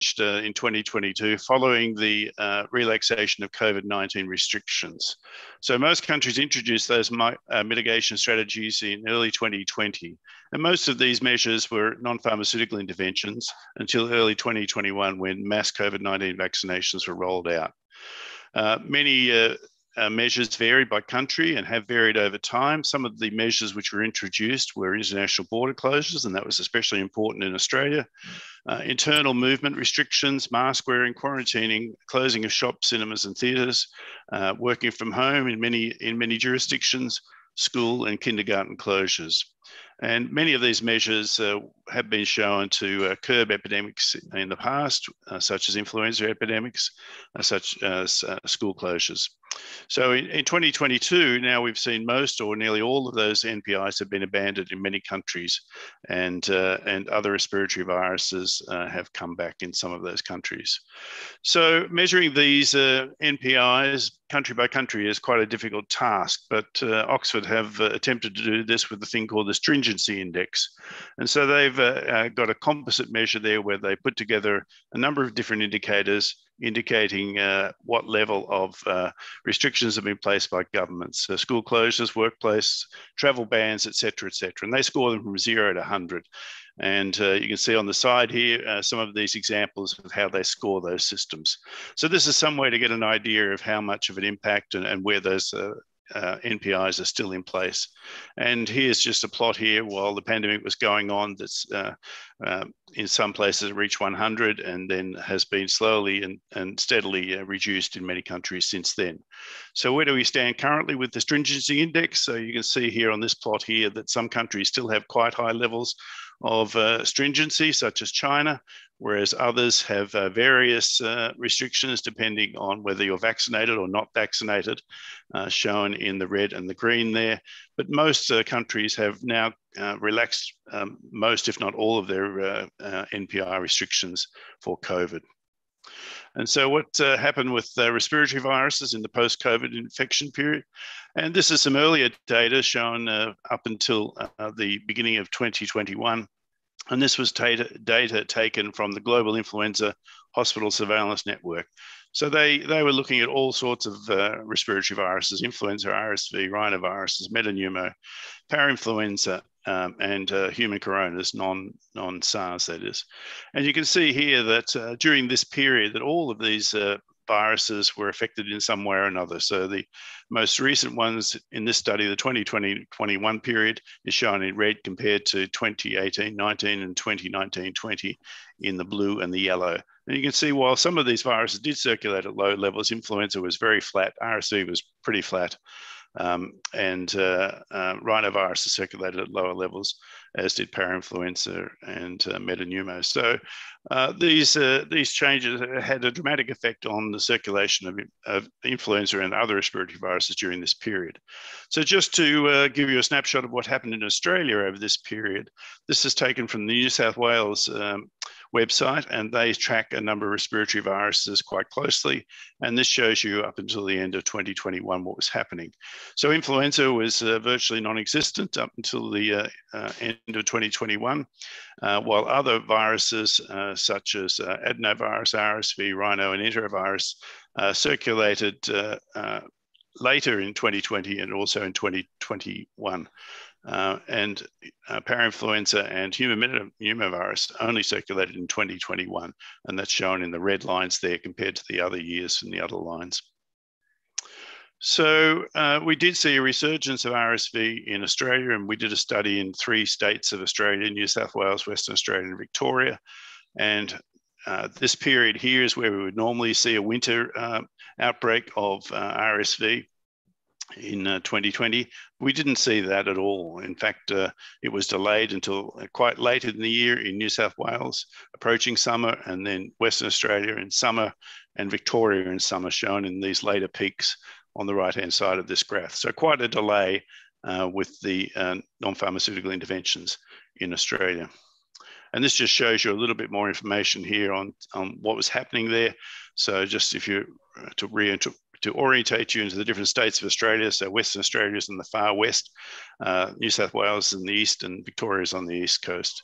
changed in 2022 following the relaxation of COVID-19 restrictions. So most countries introduced those mitigation strategies in early 2020. And most of these measures were non-pharmaceutical interventions until early 2021 when mass COVID-19 vaccinations were rolled out. Many measures varied by country and have varied over time. Some of the measures which were introduced were international border closures, and that was especially important in Australia. Internal movement restrictions, mask wearing, quarantining, closing of shops, cinemas and theatres, working from home in many jurisdictions, school and kindergarten closures. And many of these measures have been shown to curb epidemics in the past, such as influenza epidemics, such as school closures. So in 2022, now we've seen most or nearly all of those NPIs have been abandoned in many countries, and other respiratory viruses have come back in some of those countries. So measuring these NPIs country by country is quite a difficult task, but Oxford have attempted to do this with a thing called the Stringency Index. And so they've got a composite measure there where they put together a number of different indicators indicating what level of restrictions have been placed by governments. So school closures, workplace, travel bans, et cetera, and they score them from 0 to 100. And you can see on the side here some of these examples of how they score those systems. So this is some way to get an idea of how much of an impact and where those NPIs are still in place. And here's just a plot here while the pandemic was going on that's in some places reached 100 and then has been slowly and steadily reduced in many countries since then. So where do we stand currently with the Stringency Index? So you can see here on this plot here that some countries still have quite high levels of stringency, such as China, whereas others have various restrictions depending on whether you're vaccinated or not vaccinated, shown in the red and the green there. But most countries have now relaxed most, if not all, of their NPI restrictions for COVID. And so what happened with respiratory viruses in the post-COVID infection period? And this is some earlier data shown up until the beginning of 2021. And this was data taken from the Global Influenza Hospital Surveillance Network. So they were looking at all sorts of respiratory viruses: influenza, RSV, rhinoviruses, metapneumo, parainfluenza, and human coronas, non-SARS, that is. And you can see here that during this period that all of these viruses were affected in some way or another. So the most recent ones in this study, the 2020-21 period, is shown in red compared to 2018-19 and 2019-20 in the blue and the yellow. And you can see while some of these viruses did circulate at low levels, influenza was very flat, RSV was pretty flat, and rhinoviruses circulated at lower levels, as did parainfluenza and metapneumo. So these changes had a dramatic effect on the circulation of influenza and other respiratory viruses during this period. So just to give you a snapshot of what happened in Australia over this period, this is taken from the New South Wales website, and they track a number of respiratory viruses quite closely. And this shows you up until the end of 2021 what was happening. So influenza was virtually non-existent up until the end of 2021, while other viruses such as adenovirus, RSV, rhino, and enterovirus circulated later in 2020 and also in 2021. And parainfluenza and human metapneumovirus only circulated in 2021, and that's shown in the red lines there compared to the other years in the other lines. So we did see a resurgence of RSV in Australia, and we did a study in 3 states of Australia: New South Wales, Western Australia, and Victoria. And this period here is where we would normally see a winter outbreak of RSV. In 2020, we didn't see that at all. In fact, it was delayed until quite late in the year in New South Wales, approaching summer, and then Western Australia in summer and Victoria in summer, shown in these later peaks on the right-hand side of this graph. So quite a delay with the non-pharmaceutical interventions in Australia. And this just shows you a little bit more information here on what was happening there. So just if you to orientate you into the different states of Australia. So Western Australia is in the far west, New South Wales in the east, and Victoria is on the east coast.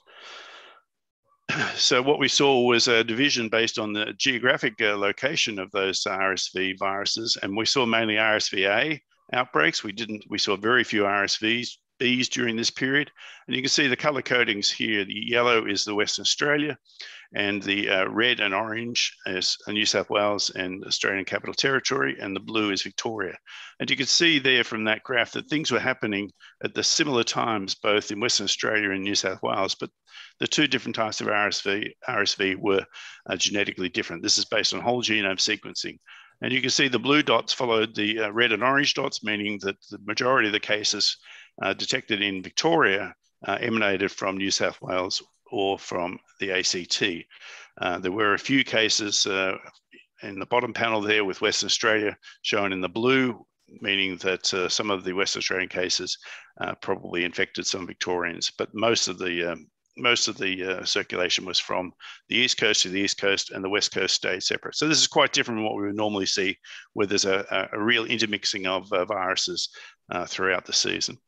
So what we saw was a division based on the geographic location of those RSV viruses, and we saw mainly RSV-A outbreaks. We saw very few RSV-Bs during this period, and you can see the color codings here. The yellow is the Western Australia, and the red and orange is New South Wales and Australian Capital Territory, and the blue is Victoria. And you can see there from that graph that things were happening at the similar times, both in Western Australia and New South Wales, but the two different types of RSV were genetically different. This is based on whole genome sequencing. And you can see the blue dots followed the red and orange dots, meaning that the majority of the cases detected in Victoria emanated from New South Wales or from the ACT. There were a few cases in the bottom panel there with Western Australia shown in the blue, meaning that some of the Western Australian cases probably infected some Victorians, but most of the circulation was from the East Coast to the East Coast, and the West Coast stayed separate. So this is quite different from what we would normally see, where there's a real intermixing of viruses throughout the season.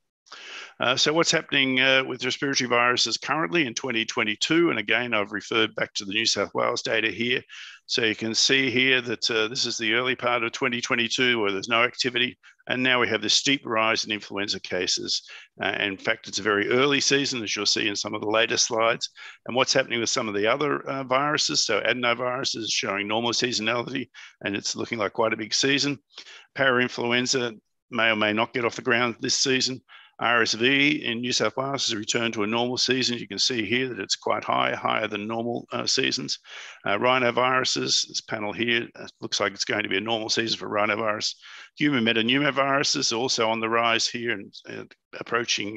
So what's happening with respiratory viruses currently in 2022? And again, I've referred back to the New South Wales data here. So you can see here that this is the early part of 2022 where there's no activity. And now we have this steep rise in influenza cases. In fact, it's a very early season, as you'll see in some of the later slides. And what's happening with some of the other viruses, so adenoviruses showing normal seasonality, and it's looking like quite a big season. Parainfluenza may or may not get off the ground this season. RSV in New South Wales has returned to a normal season. You can see here that it's quite high, higher than normal seasons. Rhinoviruses, this panel here, looks like it's going to be a normal season for rhinovirus. Human metapneumovirus is also on the rise here and approaching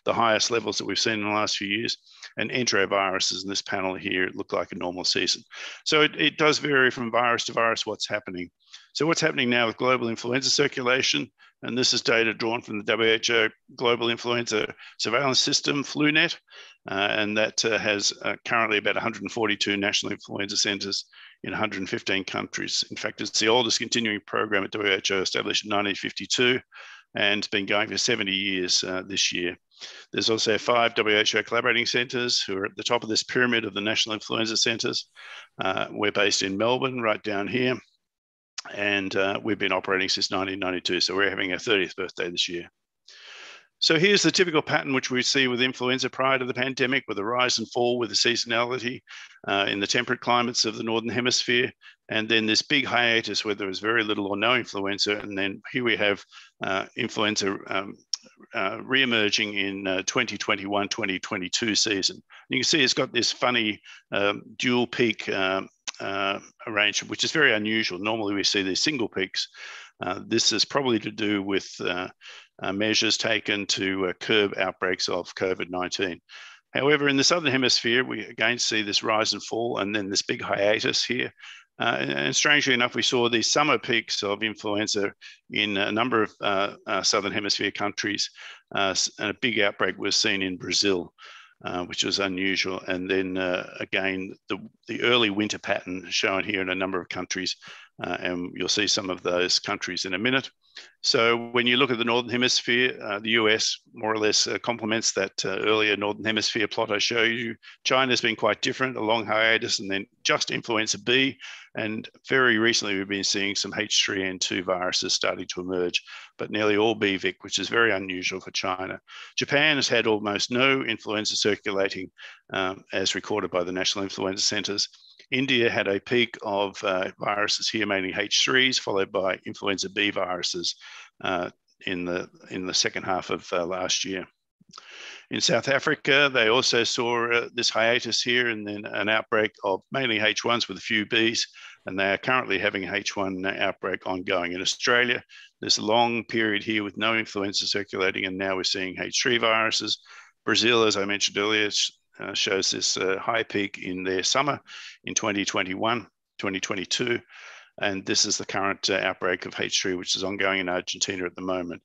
the highest levels that we've seen in the last few years. And enteroviruses in this panel here look like a normal season. So it does vary from virus to virus what's happening. So what's happening now with global influenza circulation, and this is data drawn from the WHO Global Influenza Surveillance System, FluNet, and that has currently about 142 national influenza centres in 115 countries. In fact, it's the oldest continuing program at WHO, established in 1952, and it's been going for 70 years this year. There's also 5 WHO collaborating centres who are at the top of this pyramid of the national influenza centres. We're based in Melbourne, right down here. And we've been operating since 1992, so we're having our 30th birthday this year. So here's the typical pattern which we see with influenza prior to the pandemic, with a rise and fall with the seasonality in the temperate climates of the Northern Hemisphere, and then this big hiatus where there was very little or no influenza, and then here we have influenza re-emerging in 2021-2022 season. And you can see it's got this funny dual peak arrangement, which is very unusual. Normally we see these single peaks. This is probably to do with measures taken to curb outbreaks of COVID-19. However, in the Southern Hemisphere, we again see this rise and fall, and then this big hiatus here. And strangely enough, we saw these summer peaks of influenza in a number of Southern Hemisphere countries, and a big outbreak was seen in Brazil. Which was unusual. And then again, the early winter pattern shown here in a number of countries, and you'll see some of those countries in a minute. So when you look at the Northern Hemisphere, the US more or less complements that earlier Northern Hemisphere plot I showed you. China's been quite different, a long hiatus, and then just influenza B. And very recently, we've been seeing some H3N2 viruses starting to emerge, but nearly all BVIC, which is very unusual for China. Japan has had almost no influenza circulating as recorded by the National Influenza Centres. India had a peak of viruses here, mainly H3s, followed by influenza B viruses in the second half of last year. In South Africa, they also saw this hiatus here and then an outbreak of mainly H1s with a few Bs, and they are currently having a H1 outbreak ongoing. In Australia, there's a long period here with no influenza circulating, and now we're seeing H3 viruses. Brazil, as I mentioned earlier, shows this high peak in their summer in 2021, 2022, and this is the current outbreak of H3, which is ongoing in Argentina at the moment.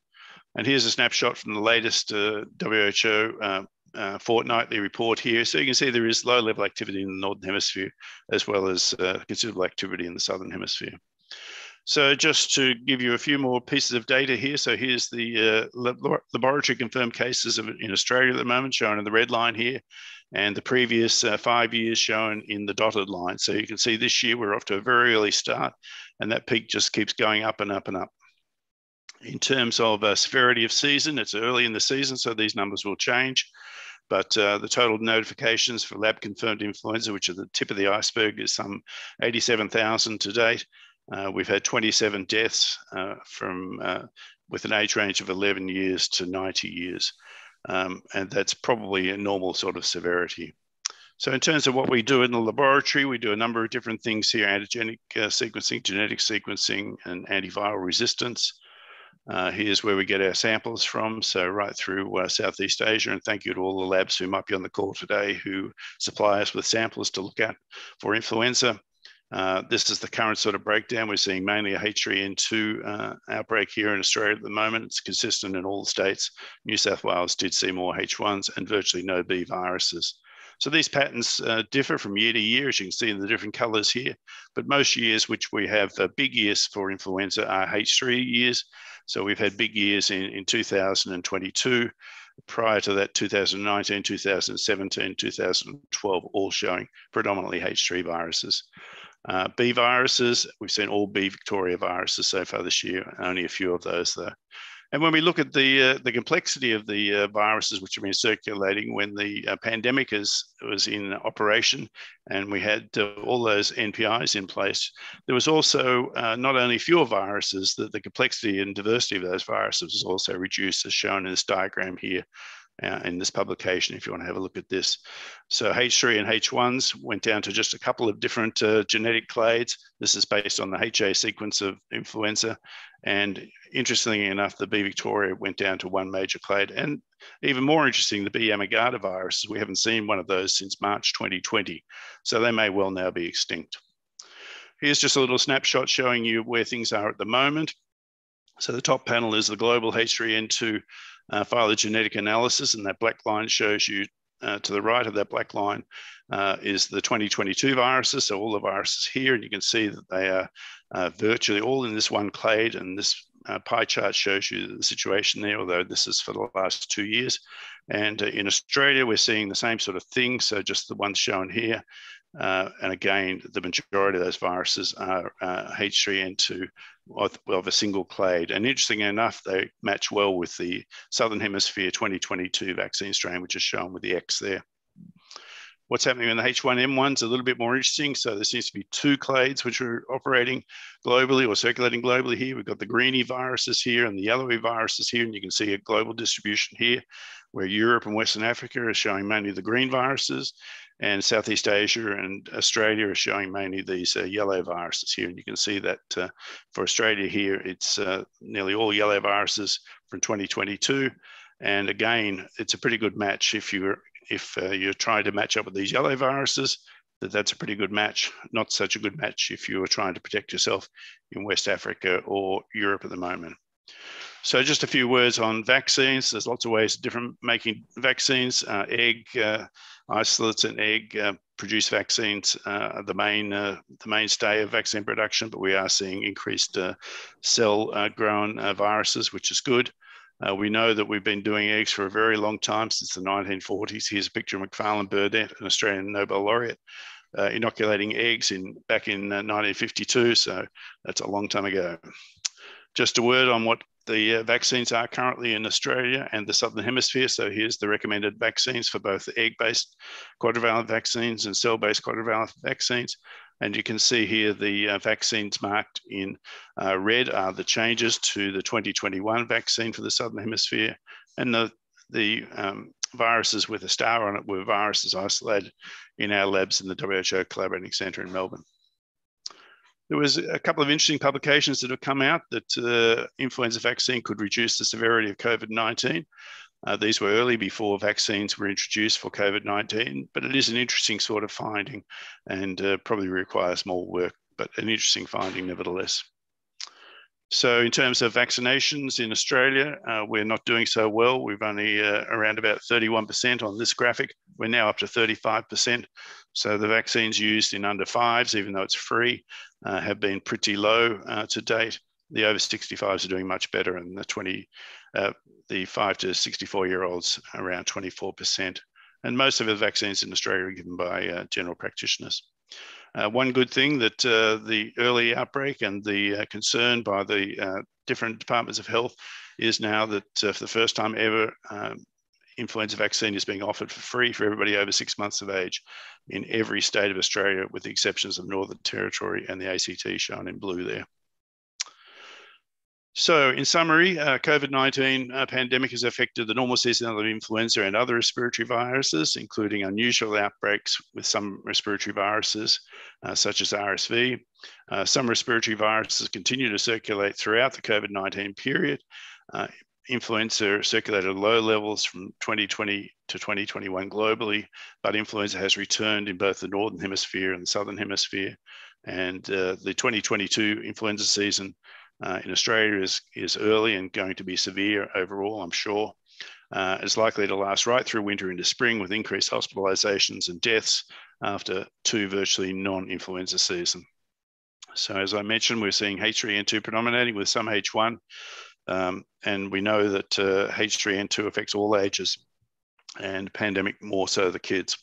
And here's a snapshot from the latest WHO fortnightly report here. So you can see there is low-level activity in the Northern Hemisphere, as well as considerable activity in the Southern Hemisphere. So just to give you a few more pieces of data here. So here's the laboratory confirmed cases in Australia at the moment, shown in the red line here. and the previous 5 years shown in the dotted line. So you can see this year we're off to a very early start, and that peak just keeps going up and up and up. In terms of severity of season, it's early in the season, so these numbers will change. But the total notifications for lab-confirmed influenza, which are the tip of the iceberg, is some 87,000 to date. We've had 27 deaths with an age range of 11 years to 90 years. And that's probably a normal sort of severity. So in terms of what we do in the laboratory, we do a number of different things here: antigenic sequencing, genetic sequencing, and antiviral resistance. Here's where we get our samples from, so right through Southeast Asia, and thank you to all the labs who might be on the call today who supply us with samples to look at for influenza. This is the current sort of breakdown. We're seeing mainly a H3N2 outbreak here in Australia at the moment. It's consistent in all the states. New South Wales did see more H1s and virtually no B viruses. So these patterns differ from year to year, as you can see in the different colours here. But most years which we have big years for influenza are H3 years. So we've had big years in 2022. Prior to that, 2019, 2017, 2012, all showing predominantly H3 viruses. B viruses, we've seen all B Victoria viruses so far this year, only a few of those though. And when we look at the complexity of the viruses which have been circulating when the pandemic was in operation and we had all those NPIs in place, there was also not only fewer viruses, that the complexity and diversity of those viruses was also reduced, as shown in this diagram here. In this publication, if you want to have a look at this. So H3 and H1s went down to just a couple of different genetic clades. This is based on the HA sequence of influenza. And interestingly enough, the B Victoria went down to one major clade. And even more interesting, the B Yamagata viruses, we haven't seen one of those since March 2020. So they may well now be extinct. Here's just a little snapshot showing you where things are at the moment. So the top panel is the global H3N2 phylogenetic analysis, and that black line shows you to the right of that black line is the 2022 viruses. So all the viruses here, and you can see that they are virtually all in this one clade, and this pie chart shows you the situation there, although this is for the last 2 years. And in Australia, we're seeing the same sort of thing, so just the ones shown here. And again, the majority of those viruses are H3N2 of a single clade. And interestingly enough, they match well with the Southern Hemisphere 2022 vaccine strain, which is shown with the X there. What's happening in the H1N1 is a little bit more interesting. So there seems to be two clades which are operating globally or circulating globally here. We've got the greeny viruses here and the yellowy viruses here, and you can see a global distribution here where Europe and Western Africa are showing mainly the green viruses, and Southeast Asia and Australia are showing mainly these yellow viruses here. And you can see that for Australia here, it's nearly all yellow viruses from 2022. And again, it's a pretty good match if you're trying to match up with these yellow viruses, that's a pretty good match. Not such a good match if you are trying to protect yourself in West Africa or Europe at the moment. So just a few words on vaccines. There's lots of ways of making vaccines. Egg isolates and egg produced vaccines are the mainstay of vaccine production, but we are seeing increased cell-grown viruses, which is good. We know that we've been doing eggs for a very long time, since the 1940s. Here's a picture of Macfarlane Burdett, an Australian Nobel laureate, inoculating eggs back in 1952. So that's a long time ago. Just a word on what the vaccines are currently in Australia and the Southern Hemisphere. So here's the recommended vaccines for both the egg-based quadrivalent vaccines and cell-based quadrivalent vaccines. And you can see here the vaccines marked in red are the changes to the 2021 vaccine for the Southern Hemisphere. And the viruses with a star on it were viruses isolated in our labs in the WHO Collaborating Centre in Melbourne. There was a couple of interesting publications that have come out that influenza vaccine could reduce the severity of COVID-19. These were early before vaccines were introduced for COVID-19, but it is an interesting sort of finding and probably requires more work, but an interesting finding nevertheless. So in terms of vaccinations in Australia, we're not doing so well. We've only around about 31% on this graphic. We're now up to 35%. So the vaccines used in under 5s, even though it's free, have been pretty low to date. The over 65s are doing much better, and the 5 to 64-year-olds around 24%. And most of the vaccines in Australia are given by general practitioners. One good thing that the early outbreak and the concern by the different departments of health is now that for the first time ever, influenza vaccine is being offered for free for everybody over 6 months of age in every state of Australia, with the exceptions of Northern Territory and the ACT shown in blue there. So in summary, COVID-19 pandemic has affected the normal seasonality of influenza and other respiratory viruses, including unusual outbreaks with some respiratory viruses, such as RSV. Some respiratory viruses continue to circulate throughout the COVID-19 period. Influenza circulated at low levels from 2020 to 2021 globally, but influenza has returned in both the Northern Hemisphere and the Southern Hemisphere. And the 2022 influenza season in Australia is early and going to be severe overall, I'm sure. It's likely to last right through winter into spring, with increased hospitalizations and deaths after 2 virtually non-influenza seasons. So as I mentioned, we're seeing H3N2 predominating with some H1, and we know that H3N2 affects all ages, and pandemic more so the kids.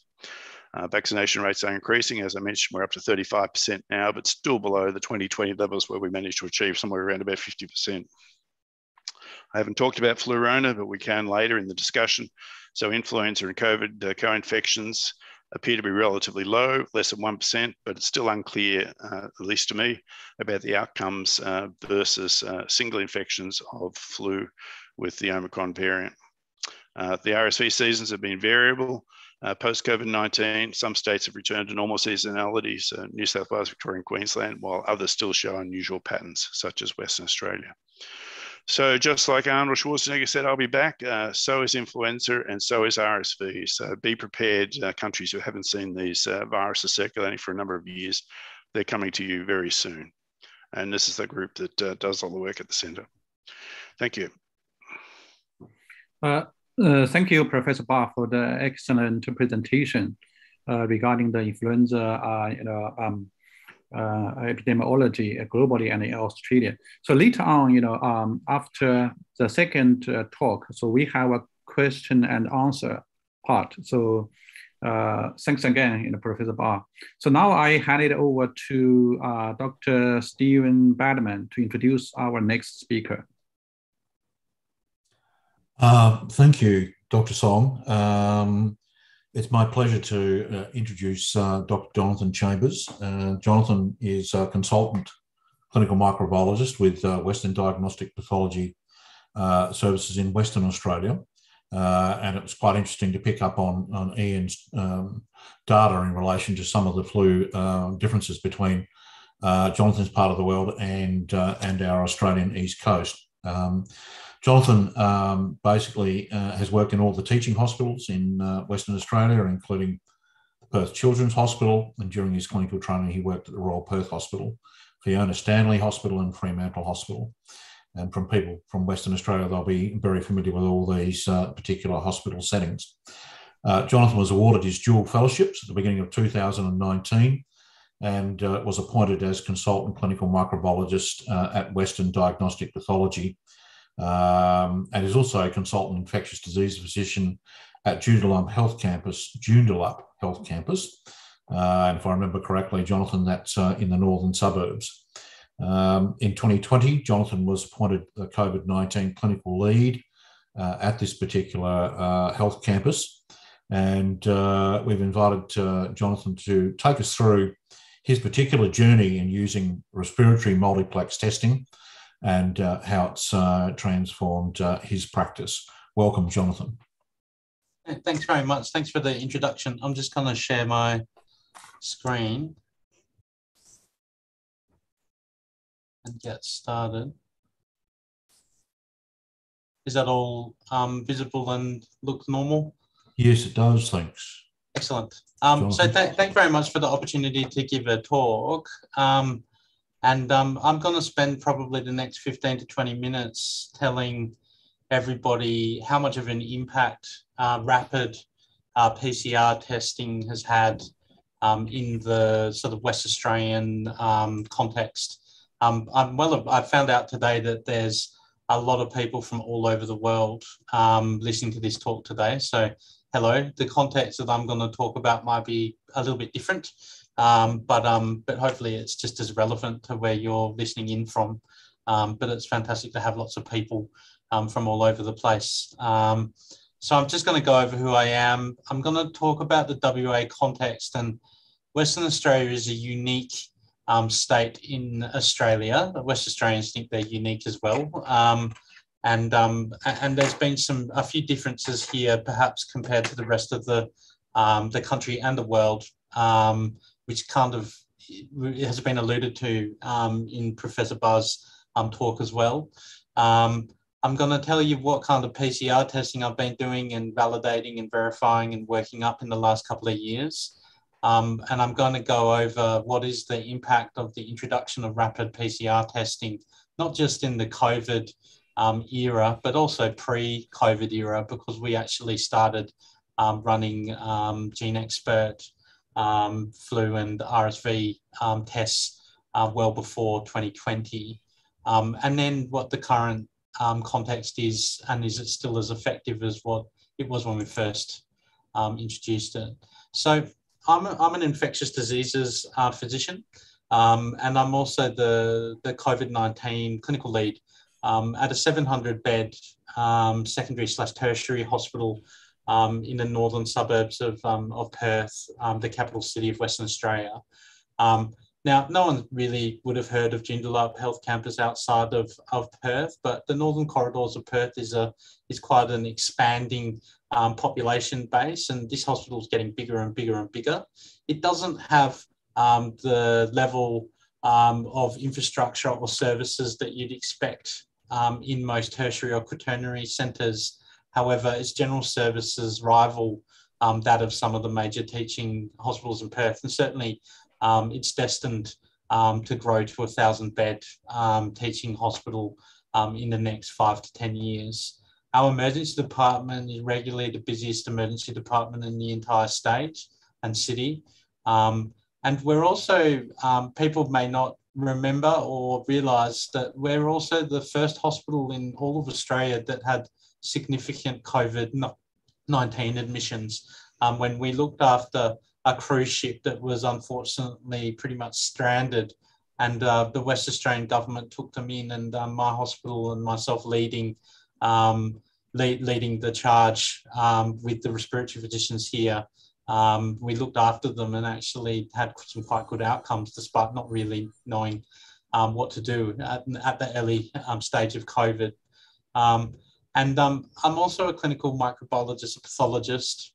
Vaccination rates are increasing. As I mentioned, we're up to 35% now, but still below the 2020 levels where we managed to achieve somewhere around about 50%. I haven't talked about flurona, but we can later in the discussion. So influenza and COVID co-infections appear to be relatively low, less than 1%, but it's still unclear, at least to me, about the outcomes versus single infections of flu with the Omicron variant. The RSV seasons have been variable. Post-COVID-19, some states have returned to normal seasonality, so New South Wales, Victoria and Queensland, while others still show unusual patterns, such as Western Australia. So just like Arnold Schwarzenegger said, I'll be back, so is influenza and so is RSV. So be prepared, countries who haven't seen these viruses circulating for a number of years. They're coming to you very soon. And this is the group that does all the work at the centre. Thank you. Thank you, Professor Barr, for the excellent presentation regarding the influenza epidemiology globally and in Australia. So later on, after the second talk, so we have a question and answer part. So thanks again, Professor Barr. So now I hand it over to Dr. Stephen Badman to introduce our next speaker. Thank you, Dr. Song. It's my pleasure to introduce Dr. Jonathan Chambers. Jonathan is a consultant clinical microbiologist with Western Diagnostic Pathology Services in Western Australia. And it was quite interesting to pick up on Ian's data in relation to some of the flu differences between Jonathan's part of the world and our Australian East Coast. Jonathan basically has worked in all the teaching hospitals in Western Australia, including the Perth Children's Hospital, and during his clinical training he worked at the Royal Perth Hospital, Fiona Stanley Hospital and Fremantle Hospital. And from people from Western Australia, they'll be very familiar with all these particular hospital settings. Jonathan was awarded his dual fellowships at the beginning of 2019 and was appointed as consultant clinical microbiologist at Western Diagnostic Pathology, and is also a consultant infectious disease physician at Joondalup Health Campus. And if I remember correctly, Jonathan, that's in the northern suburbs. In 2020, Jonathan was appointed the COVID-19 clinical lead at this particular health campus. And we've invited Jonathan to take us through his particular journey in using respiratory multiplex testing and how it's transformed his practice. Welcome, Jonathan. Thanks very much. Thanks for the introduction. I'm just going to share my screen and get started. Is that all visible and looks normal? Yes, it does. Thanks. Excellent. So thanks very much for the opportunity to give a talk. I'm going to spend probably the next 15 to 20 minutes telling everybody how much of an impact rapid PCR testing has had in the sort of West Australian context. I found out today that there's a lot of people from all over the world listening to this talk today. So hello. The context that I'm going to talk about might be a little bit different, but hopefully it's just as relevant to where you're listening in from. But it's fantastic to have lots of people from all over the place. So I'm just going to go over who I am. I'm going to talk about the WA context, and Western Australia is a unique state in Australia. West Australians think they're unique as well. And there's been a few differences here, perhaps compared to the rest of the country and the world, which kind of has been alluded to in Professor Barr's talk as well. I'm going to tell you what kind of PCR testing I've been doing and validating and verifying and working up in the last couple of years. And I'm going to go over what is the impact of the introduction of rapid PCR testing, not just in the COVID era, but also pre-COVID era, because we actually started running GeneXpert, flu and RSV tests well before 2020. And then what the current context is, and is it still as effective as what it was when we first introduced it. So I'm an infectious diseases physician, and I'm also the COVID-19 clinical lead at a 700-bed secondary/tertiary hospital in the northern suburbs of Perth, the capital city of Western Australia. Now, no one really would have heard of Joondalup Health Campus outside of Perth, but the northern corridors of Perth is quite an expanding population base, and this hospital is getting bigger and bigger and bigger. It doesn't have the level of infrastructure or services that you'd expect in most tertiary or quaternary centres. However, its general services rival that of some of the major teaching hospitals in Perth, and certainly it's destined to grow to a 1,000-bed teaching hospital in the next 5 to 10 years. Our emergency department is regularly the busiest emergency department in the entire state and city. And we're also, people may not remember or realise that we're also the first hospital in all of Australia that had significant COVID-19 admissions. When we looked after a cruise ship that was unfortunately pretty much stranded, and the West Australian government took them in, and my hospital and myself leading the charge with the respiratory physicians here. We looked after them and actually had some quite good outcomes despite not really knowing what to do at the early stage of COVID. And I'm also a clinical microbiologist, a pathologist,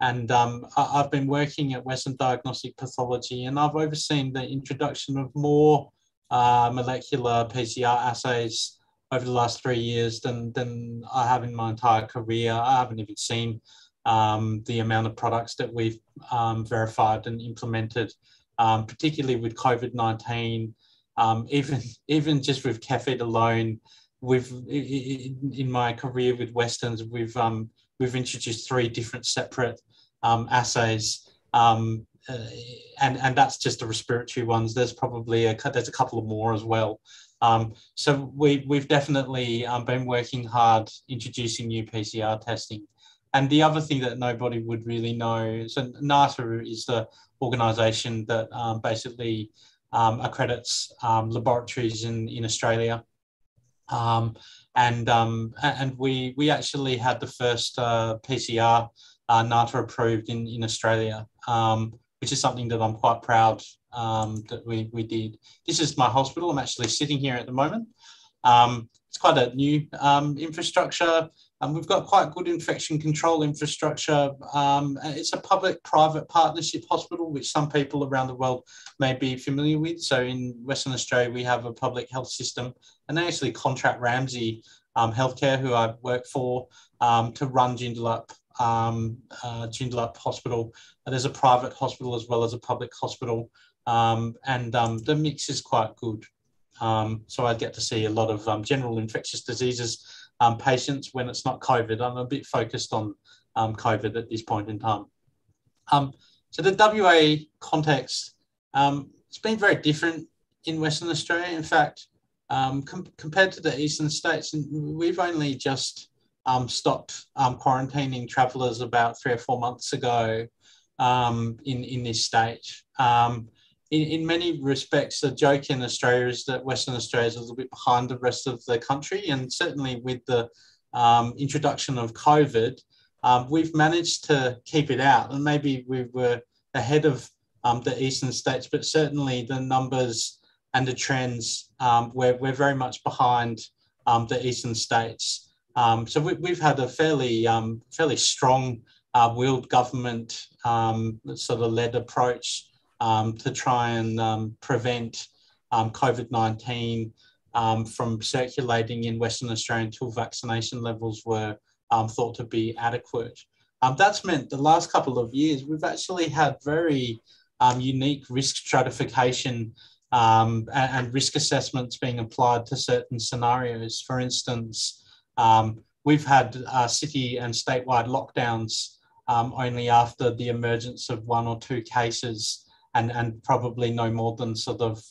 and I've been working at Western Diagnostic Pathology, and I've overseen the introduction of more molecular PCR assays over the last 3 years than I have in my entire career. I haven't even seen the amount of products that we've verified and implemented, particularly with COVID-19, even just with CAFED alone. In my career with Westerns, we've introduced 3 different separate assays, and that's just the respiratory ones. There's probably there's a couple of more as well. So we've definitely been working hard introducing new PCR testing. And the other thing that nobody would really know, so NATA is the organisation that basically accredits laboratories in Australia. And we actually had the first PCR NATA approved in Australia, which is something that I'm quite proud that we did. This is my hospital. I'm actually sitting here at the moment. It's quite a new infrastructure. We've got quite good infection control infrastructure. It's a public-private partnership hospital, which some people around the world may be familiar with. So in Western Australia, we have a public health system, and they actually contract Ramsay Healthcare, who I work for, to run Joondalup Hospital. There's a private hospital as well as a public hospital, and the mix is quite good. So I get to see a lot of general infectious diseases patients when it's not COVID. I'm a bit focused on COVID at this point in time. So the WA context, it's been very different in Western Australia. In fact, compared to the eastern states, we've only just stopped quarantining travellers about 3 or 4 months ago in this state. In many respects, the joke in Australia is that Western Australia is a little bit behind the rest of the country, and certainly with the introduction of COVID, we've managed to keep it out, and maybe we were ahead of the eastern states, but certainly the numbers and the trends, we're very much behind the eastern states. So we've had a fairly strong willed government sort of led approach to try and prevent COVID-19 from circulating in Western Australia until vaccination levels were thought to be adequate. That's meant the last couple of years, we've actually had very unique risk stratification and risk assessments being applied to certain scenarios. For instance, we've had city and statewide lockdowns only after the emergence of 1 or 2 cases and probably no more than sort of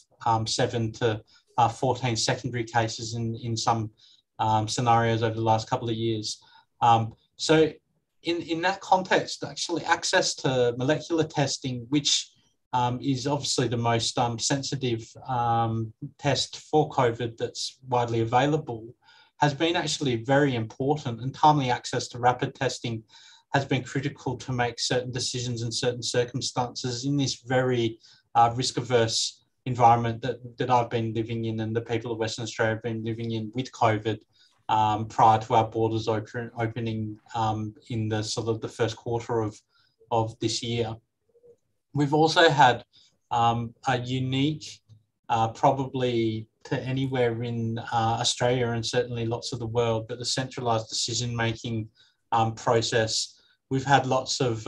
7 to 14 secondary cases in some scenarios over the last couple of years. So in that context, actually access to molecular testing, which is obviously the most sensitive test for COVID that's widely available, has been actually very important, and timely access to rapid testing has been critical to make certain decisions in certain circumstances in this very risk-averse environment that I've been living in and the people of Western Australia have been living in with COVID prior to our borders opening in the sort of the first quarter of this year. We've also had a unique, probably to anywhere in Australia and certainly lots of the world, but the centralised decision-making process. We've had lots of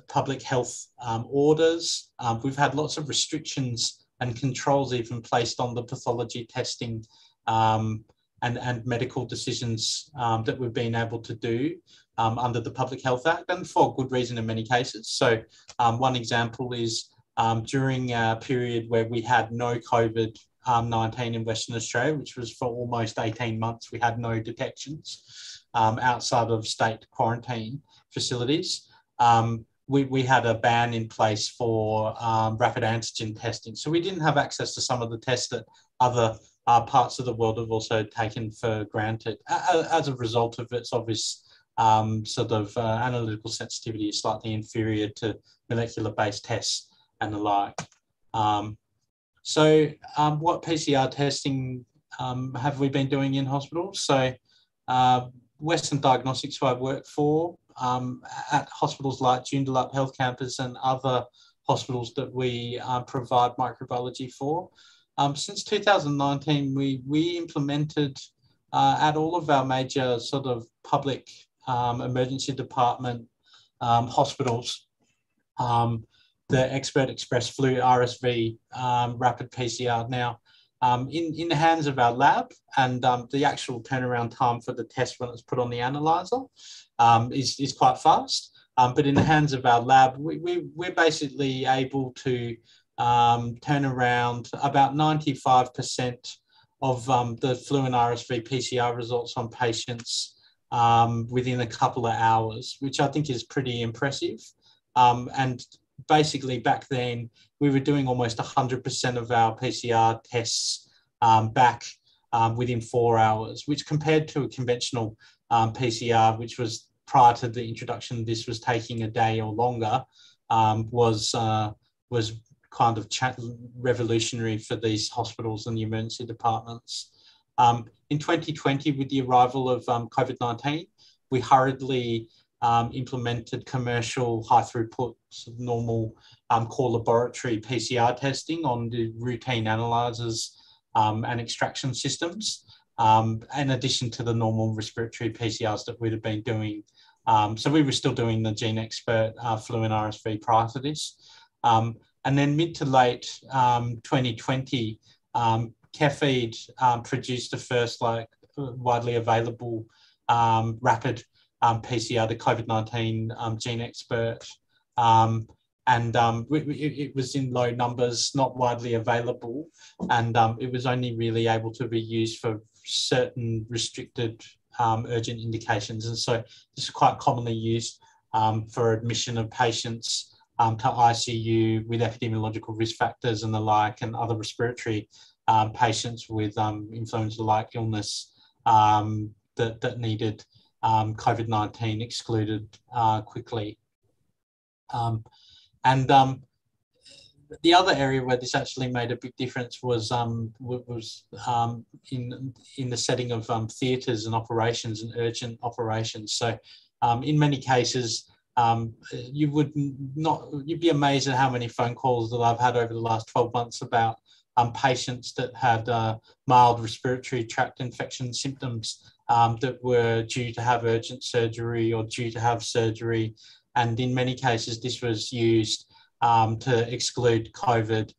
public health orders. We've had lots of restrictions and controls even placed on the pathology testing and medical decisions that we've been able to do under the Public Health Act, and for good reason in many cases. So one example is during a period where we had no COVID-19 in Western Australia, which was for almost 18 months, we had no detections outside of state quarantine facilities. We had a ban in place for rapid antigen testing. So we didn't have access to some of the tests that other parts of the world have also taken for granted. As a result of its obvious sort of analytical sensitivity is slightly inferior to molecular-based tests and the like. So what PCR testing have we been doing in hospitals? So Western Diagnostics, who I work for, at hospitals like Joondalup Health Campus and other hospitals that we provide microbiology for. Since 2019, we implemented at all of our major sort of public emergency department hospitals, the Expert Express Flu RSV rapid PCR. Now, in the hands of our lab, and the actual turnaround time for the test when it's put on the analyzer is quite fast. But in the hands of our lab, we're basically able to turn around about 95% of the flu and RSV PCR results on patients within a couple of hours, which I think is pretty impressive. And basically back then, we were doing almost 100% of our PCR tests back within 4 hours, which compared to a conventional PCR, which was prior to the introduction, this was taking a day or longer, was kind of revolutionary for these hospitals and the emergency departments. In 2020, with the arrival of COVID-19, we hurriedly implemented commercial high throughput normal core laboratory PCR testing on the routine analyzers and extraction systems, in addition to the normal respiratory PCRs that we'd have been doing. So we were still doing the Gene Expert flu and RSV prior to this. And then mid to late 2020, CareFeed produced the first widely available rapid PCR, the COVID-19 Gene Expert. It was in low numbers, not widely available, and it was only really able to be used for certain restricted urgent indications. And so this is quite commonly used for admission of patients to ICU with epidemiological risk factors and the like, and other respiratory patients with influenza-like illness that needed COVID-19 excluded quickly. The other area where this actually made a big difference was in the setting of theatres and operations and urgent operations. So in many cases, you'd be amazed at how many phone calls that I've had over the last 12 months about patients that had mild respiratory tract infection symptoms that were due to have urgent surgery or due to have surgery. And in many cases, this was used to exclude COVID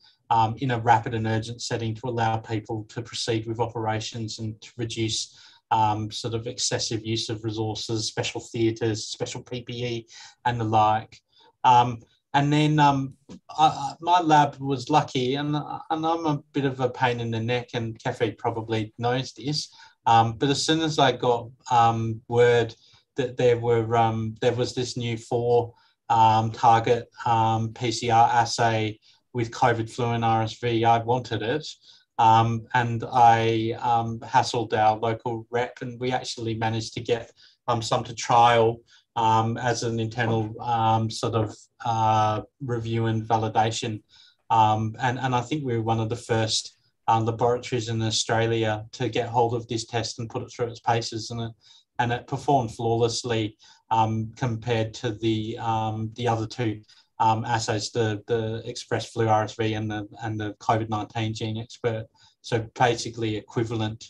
in a rapid and urgent setting to allow people to proceed with operations and to reduce sort of excessive use of resources, special theatres, special PPE and the like. And then my lab was lucky, and I'm a bit of a pain in the neck, and Kathy probably knows this, but as soon as I got word that there was this new 4 target PCR assay with COVID, flu and RSV, I wanted it. And I hassled our local rep, and we actually managed to get some to trial as an internal sort of review and validation. And I think we were one of the first laboratories in Australia to get hold of this test and put it through its paces, and it performed flawlessly compared to the other 2 assays, the Express Flu RSV and the COVID-19 Gene Expert. So basically equivalent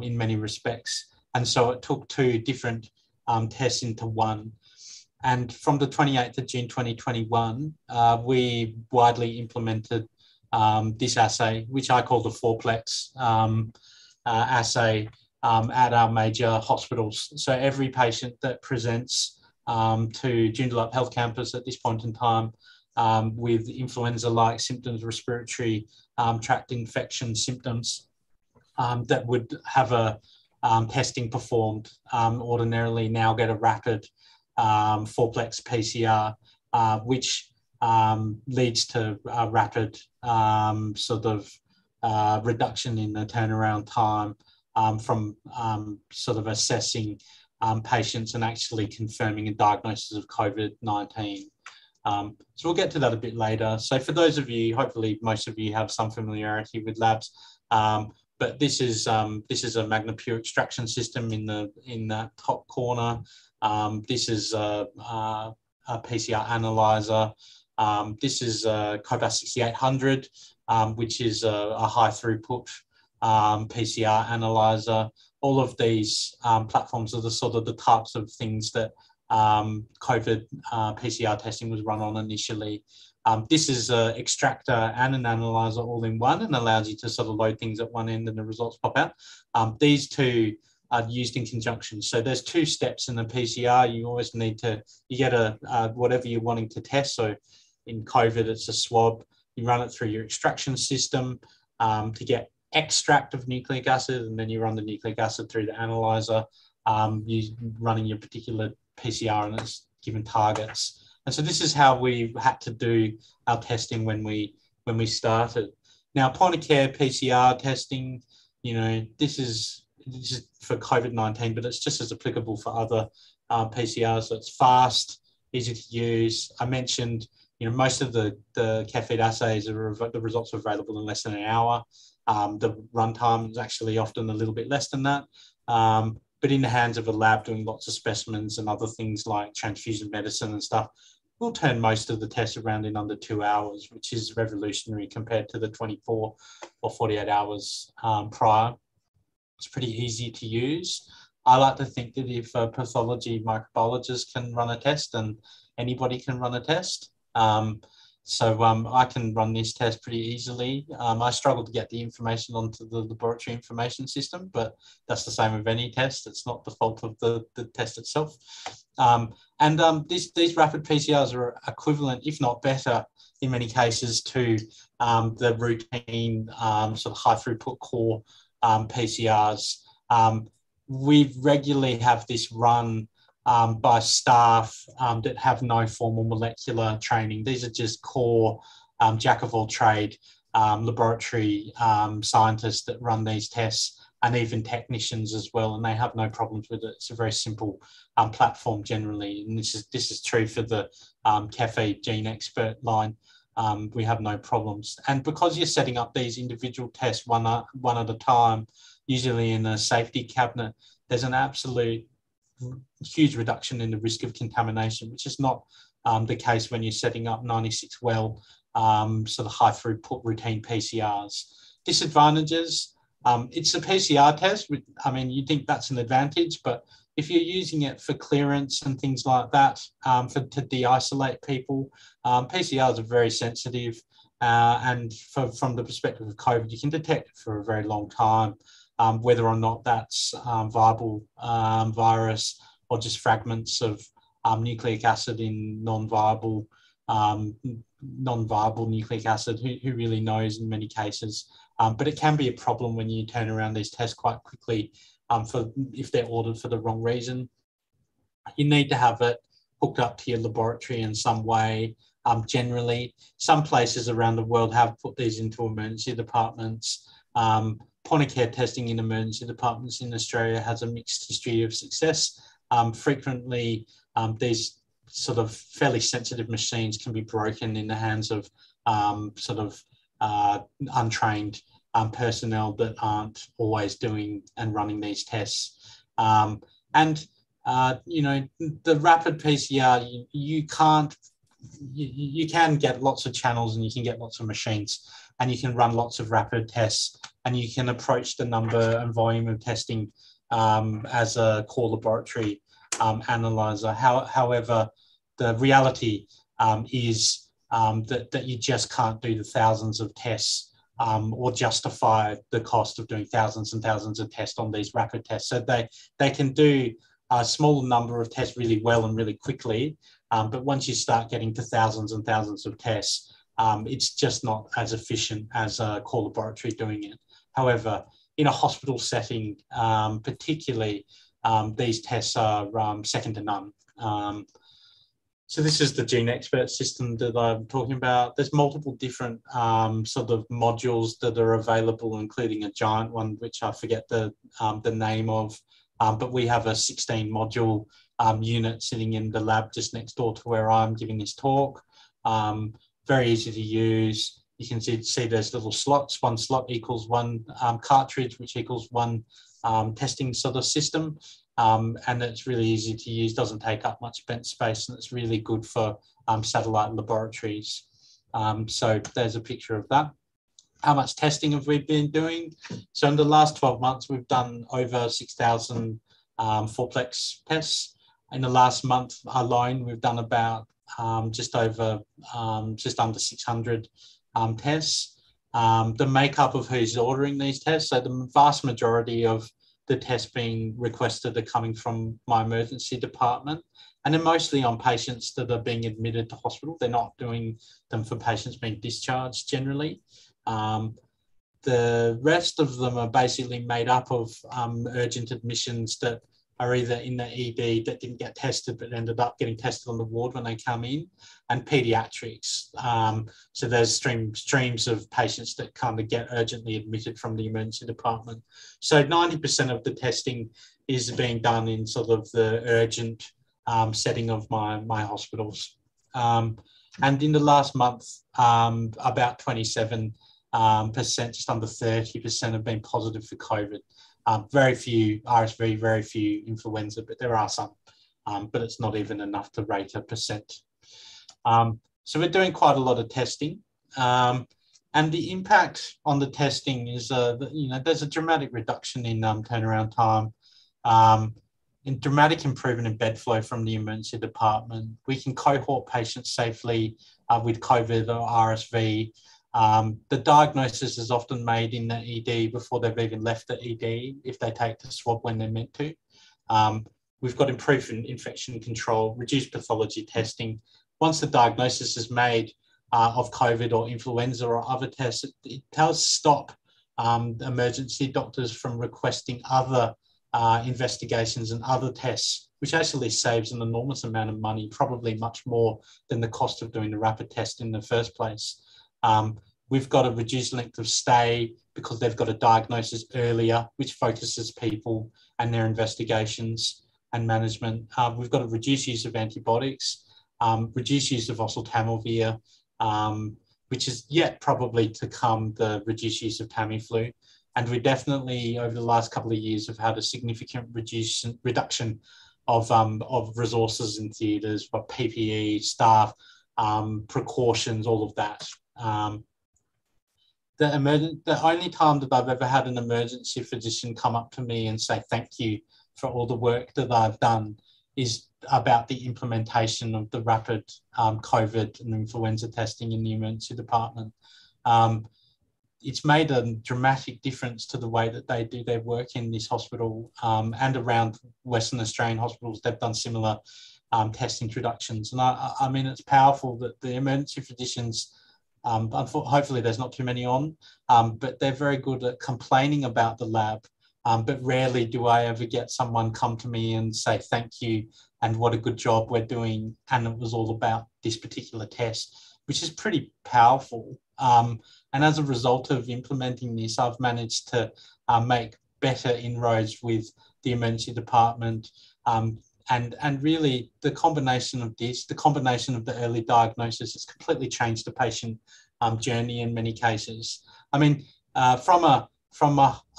in many respects. And so it took 2 different tests into one. And from the 28th of June 2021, we widely implemented this assay, which I call the 4-plex assay, at our major hospitals. So every patient that presents to Joondalup Health Campus at this point in time with influenza-like symptoms, respiratory tract infection symptoms that would have a testing performed ordinarily now get a rapid 4-plex PCR, which leads to a rapid sort of reduction in the turnaround time from sort of assessing patients and actually confirming a diagnosis of COVID-19. So we'll get to that a bit later. So for those of you, hopefully most of you have some familiarity with labs, but this is a Magna Pure extraction system in that top corner. This is a PCR analyzer. This is a Cobas 6800, which is a high throughput PCR analyzer. All of these platforms are the sort of the types of things that COVID PCR testing was run on initially. This is an extractor and an analyzer all in one, and allows you to sort of load things at one end and the results pop out. These 2 are used in conjunction. So there's 2 steps in the PCR. You always need to, you get whatever you're wanting to test. So in COVID, it's a swab. You run it through your extraction system to get extract of nucleic acid, and then you run the nucleic acid through the analyzer, you running your particular PCR on its given targets. And so this is how we had to do our testing when we started. Now, point of care PCR testing, you know, this is for COVID-19, but it's just as applicable for other PCRs. So it's fast, easy to use. I mentioned, you know, most of the CAFED assays the results are available in less than an hour. The runtime is actually often a little bit less than that. But in the hands of a lab doing lots of specimens and other things like transfusion medicine and stuff, we'll turn most of the tests around in under 2 hours, which is revolutionary compared to the 24 or 48 hours prior. It's pretty easy to use. I like to think that if a pathology microbiologist can run a test, then anybody can run a test. So I can run this test pretty easily. I struggle to get the information onto the laboratory information system, but that's the same with any test. It's not the fault of the test itself. These rapid PCRs are equivalent, if not better, in many cases to the routine sort of high throughput core PCRs. we regularly have this run by staff that have no formal molecular training. These are just core jack of all trade laboratory scientists that run these tests, and even technicians as well, and they have no problems with it. It's a very simple platform generally, and this is true for the CAFE Gene Expert line. We have no problems, and because you're setting up these individual tests one at a time, usually in a safety cabinet, there's an absolute huge reduction in the risk of contamination, which is not the case when you're setting up 96 well sort of high throughput routine PCRs. Disadvantages, it's a PCR test. I mean, you think that's an advantage, but if you're using it for clearance and things like that, to de-isolate people, PCRs are very sensitive, and from the perspective of COVID, you can detect it for a very long time, whether or not that's viable virus or just fragments of nucleic acid in non-viable nucleic acid. Who really knows in many cases? But it can be a problem when you turn around these tests quite quickly if they're ordered for the wrong reason. You need to have it hooked up to your laboratory in some way. Generally, some places around the world have put these into emergency departments. Point of care testing in emergency departments in Australia has a mixed history of success. Frequently, these sort of fairly sensitive machines can be broken in the hands of untrained personnel that aren't always doing and running these tests. You know, the rapid PCR, you can get lots of channels and you can get lots of machines and you can run lots of rapid tests and you can approach the number and volume of testing as a core laboratory analyzer. However, the reality is that you just can't do the thousands of tests or justify the cost of doing thousands and thousands of tests on these rapid tests. So they can do a small number of tests really well and really quickly, but once you start getting to thousands and thousands of tests, it's just not as efficient as a core laboratory doing it. However, in a hospital setting, particularly, these tests are second to none. So this is the Gene Expert system that I'm talking about. There's multiple different sort of modules that are available, including a giant one, which I forget the name of, but we have a 16 module unit sitting in the lab just next door to where I'm giving this talk. Very easy to use. You can see there's little slots. One slot equals one cartridge, which equals one testing sort of system. And it's really easy to use, doesn't take up much bench space, and it's really good for satellite laboratories. So there's a picture of that. How much testing have we been doing? So in the last 12 months, we've done over 6,000 fourplex tests. In the last month alone, we've done about just under 600 tests. The makeup of who's ordering these tests, so the vast majority of the tests being requested are coming from my emergency department, and they're mostly on patients that are being admitted to hospital. They're not doing them for patients being discharged generally. The rest of them are basically made up of urgent admissions that are either in the ED that didn't get tested but ended up getting tested on the ward when they come in, and paediatrics. So there's streams of patients that kind of get urgently admitted from the emergency department. So 90% of the testing is being done in sort of the urgent setting of my hospitals. And in the last month, about 27%, just under 30% have been positive for COVID. Very few RSV, very few influenza, but there are some, but it's not even enough to rate a percent. So we're doing quite a lot of testing, and the impact on the testing is, there's a dramatic reduction in turnaround time, and dramatic improvement in bed flow from the emergency department. We can cohort patients safely with COVID or RSV. The diagnosis is often made in the ED before they've even left the ED if they take the swab when they're meant to. We've got improved infection control, reduced pathology testing. Once the diagnosis is made of COVID or influenza or other tests, it does stop emergency doctors from requesting other investigations and other tests, which actually saves an enormous amount of money, probably much more than the cost of doing the rapid test in the first place. We've got a reduced length of stay because they've got a diagnosis earlier, which focuses people and their investigations and management. We've got a reduced use of antibiotics, reduced use of oseltamivir, which is yet probably to come, the reduced use of Tamiflu. And we definitely, over the last couple of years, have had a significant reduction of resources in theatres, but PPE, staff, precautions, all of that. The only time that I've ever had an emergency physician come up to me and say thank you for all the work that I've done is about the implementation of the rapid COVID and influenza testing in the emergency department. It's made a dramatic difference to the way that they do their work in this hospital and around Western Australian hospitals. They've done similar test introductions. And I mean, it's powerful that the emergency physicians, hopefully there's not too many on, but they're very good at complaining about the lab. But rarely do I ever get someone come to me and say, thank you, and what a good job we're doing. And it was all about this particular test, which is pretty powerful. And as a result of implementing this, I've managed to make better inroads with the emergency department. And really the combination of this, the combination of the early diagnosis has completely changed the patient journey in many cases. I mean, from a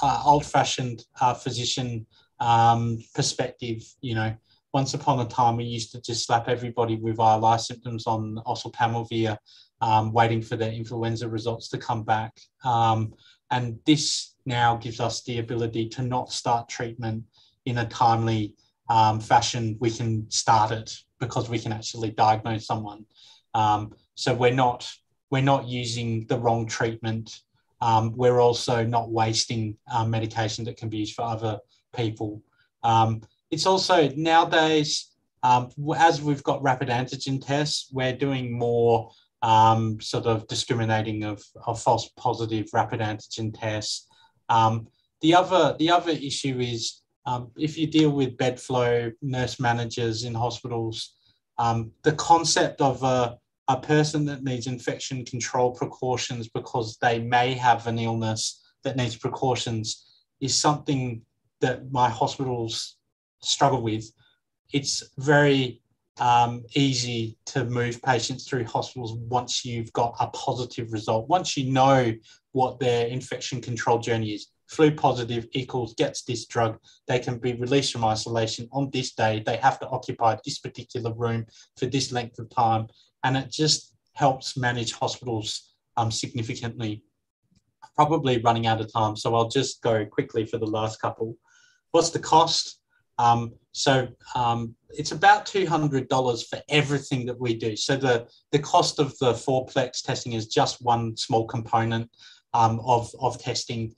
old-fashioned physician perspective, you know, once upon a time we used to just slap everybody with ILI symptoms on oseltamivir, waiting for their influenza results to come back. And this now gives us the ability to not start treatment in a timely fashion. We can start it because we can actually diagnose someone. So we're not using the wrong treatment. We're also not wasting medication that can be used for other people. It's also nowadays, as we've got rapid antigen tests, we're doing more sort of discriminating of false positive rapid antigen tests. The other issue is if you deal with bed flow, nurse managers in hospitals, the concept of a person that needs infection control precautions because they may have an illness that needs precautions is something that my hospitals struggle with. It's very easy to move patients through hospitals once you've got a positive result. Once you know what their infection control journey is, flu positive equals gets this drug, they can be released from isolation on this day, they have to occupy this particular room for this length of time, and it just helps manage hospitals significantly. Probably running out of time, so I'll just go quickly for the last couple. What's the cost? It's about $200 for everything that we do. So the cost of the 4-plex testing is just one small component of testing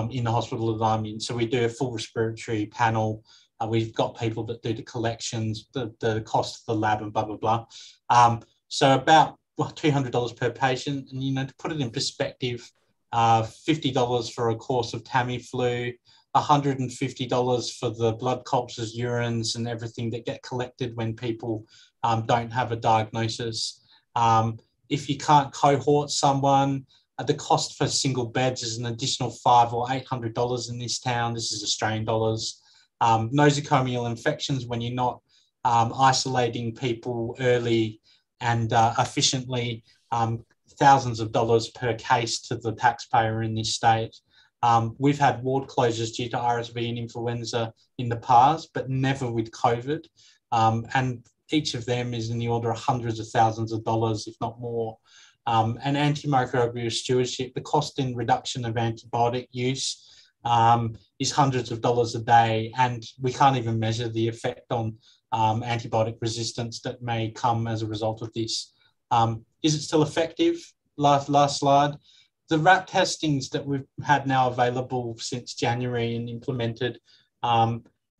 in the hospital that I'm in. So we do a full respiratory panel. We've got people that do the collections, the cost of the lab and blah, blah, blah. So about $200 per patient. And, you know, to put it in perspective, $50 for a course of Tamiflu, $150 for the blood cultures, urines, and everything that get collected when people don't have a diagnosis. If you can't cohort someone, the cost for single beds is an additional $500 or $800 in this town. This is Australian dollars. Nosocomial infections, when you're not isolating people early and efficiently, thousands of dollars per case to the taxpayer in this state. We've had ward closures due to RSV and influenza in the past, but never with COVID. And each of them is in the order of hundreds of thousands of dollars, if not more. And antimicrobial stewardship, the cost in reduction of antibiotic use is hundreds of dollars a day. And we can't even measure the effect on antibiotic resistance that may come as a result of this. Is it still effective? Last slide. The RAT testings that we've had now available since January and implemented,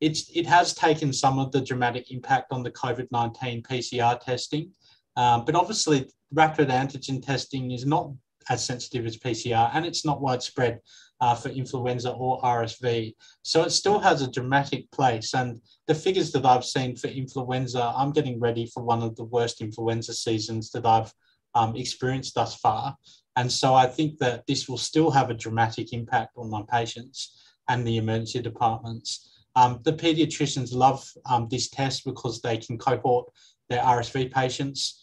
it has taken some of the dramatic impact on the COVID-19 PCR testing, but obviously rapid antigen testing is not as sensitive as PCR, and it's not widespread for influenza or RSV. So it still has a dramatic place. And the figures that I've seen for influenza, I'm getting ready for one of the worst influenza seasons that I've experienced thus far. And so I think that this will still have a dramatic impact on my patients and the emergency departments. The paediatricians love this test because they can cohort their RSV patients.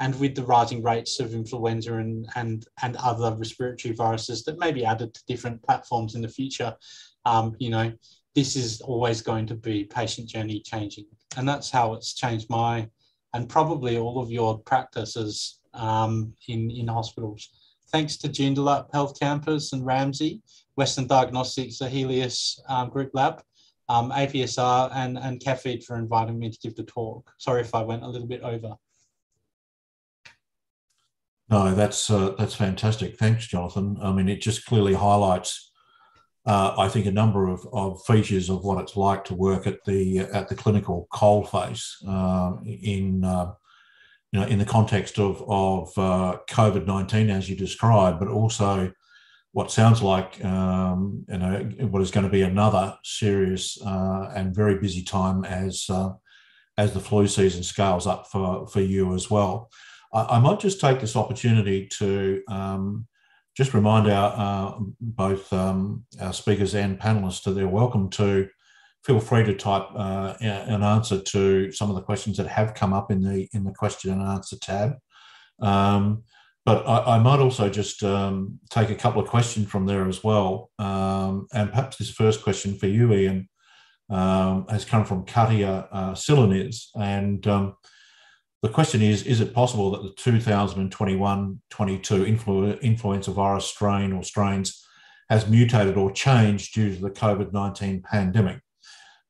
And with the rising rates of influenza and other respiratory viruses that may be added to different platforms in the future, you know, this is always going to be patient journey changing. And that's how it's changed my, and probably all of your practices in hospitals. Thanks to Joondalup Health Campus and Ramsay, Western Diagnostics, the Helios Group Lab, APSR and CAFED for inviting me to give the talk. Sorry if I went a little bit over. No, that's fantastic. Thanks, Jonathan. I mean, it just clearly highlights, I think, a number of features of what it's like to work at the clinical coalface in the context of COVID-19, as you described, but also what sounds like what is going to be another serious and very busy time as the flu season scales up for you as well. I might just take this opportunity to just remind our both our speakers and panelists that they're welcome to feel free to type an answer to some of the questions that have come up in the question and answer tab. But I might also just take a couple of questions from there as well. And perhaps this first question for you, Ian, has come from Katia Silaniz. And the question is it possible that the 2021-22 influenza virus strain or strains has mutated or changed due to the COVID-19 pandemic?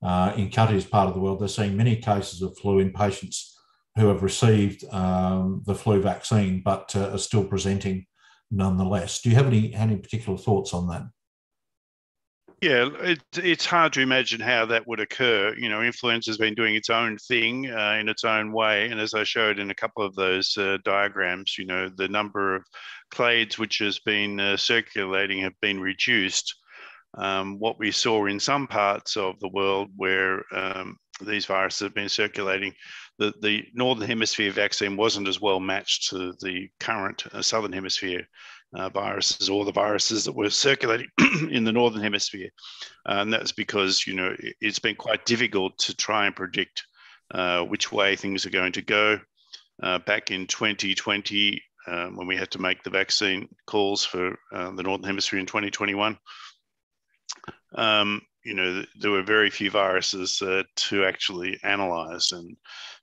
In Katia's part of the world, they're seeing many cases of flu in patients who have received the flu vaccine, but are still presenting nonetheless. Do you have any particular thoughts on that? Yeah, it's hard to imagine how that would occur. You know, influenza has been doing its own thing in its own way. And as I showed in a couple of those diagrams, you know, the number of clades which has been circulating have been reduced. What we saw in some parts of the world where these viruses have been circulating, the Northern Hemisphere vaccine wasn't as well matched to the current Southern Hemisphere viruses or the viruses that were circulating in the Northern Hemisphere. And that's because, you know, it's been quite difficult to try and predict which way things are going to go. Back in 2020, when we had to make the vaccine calls for the Northern Hemisphere in 2021, you know, there were very few viruses to actually analyze. And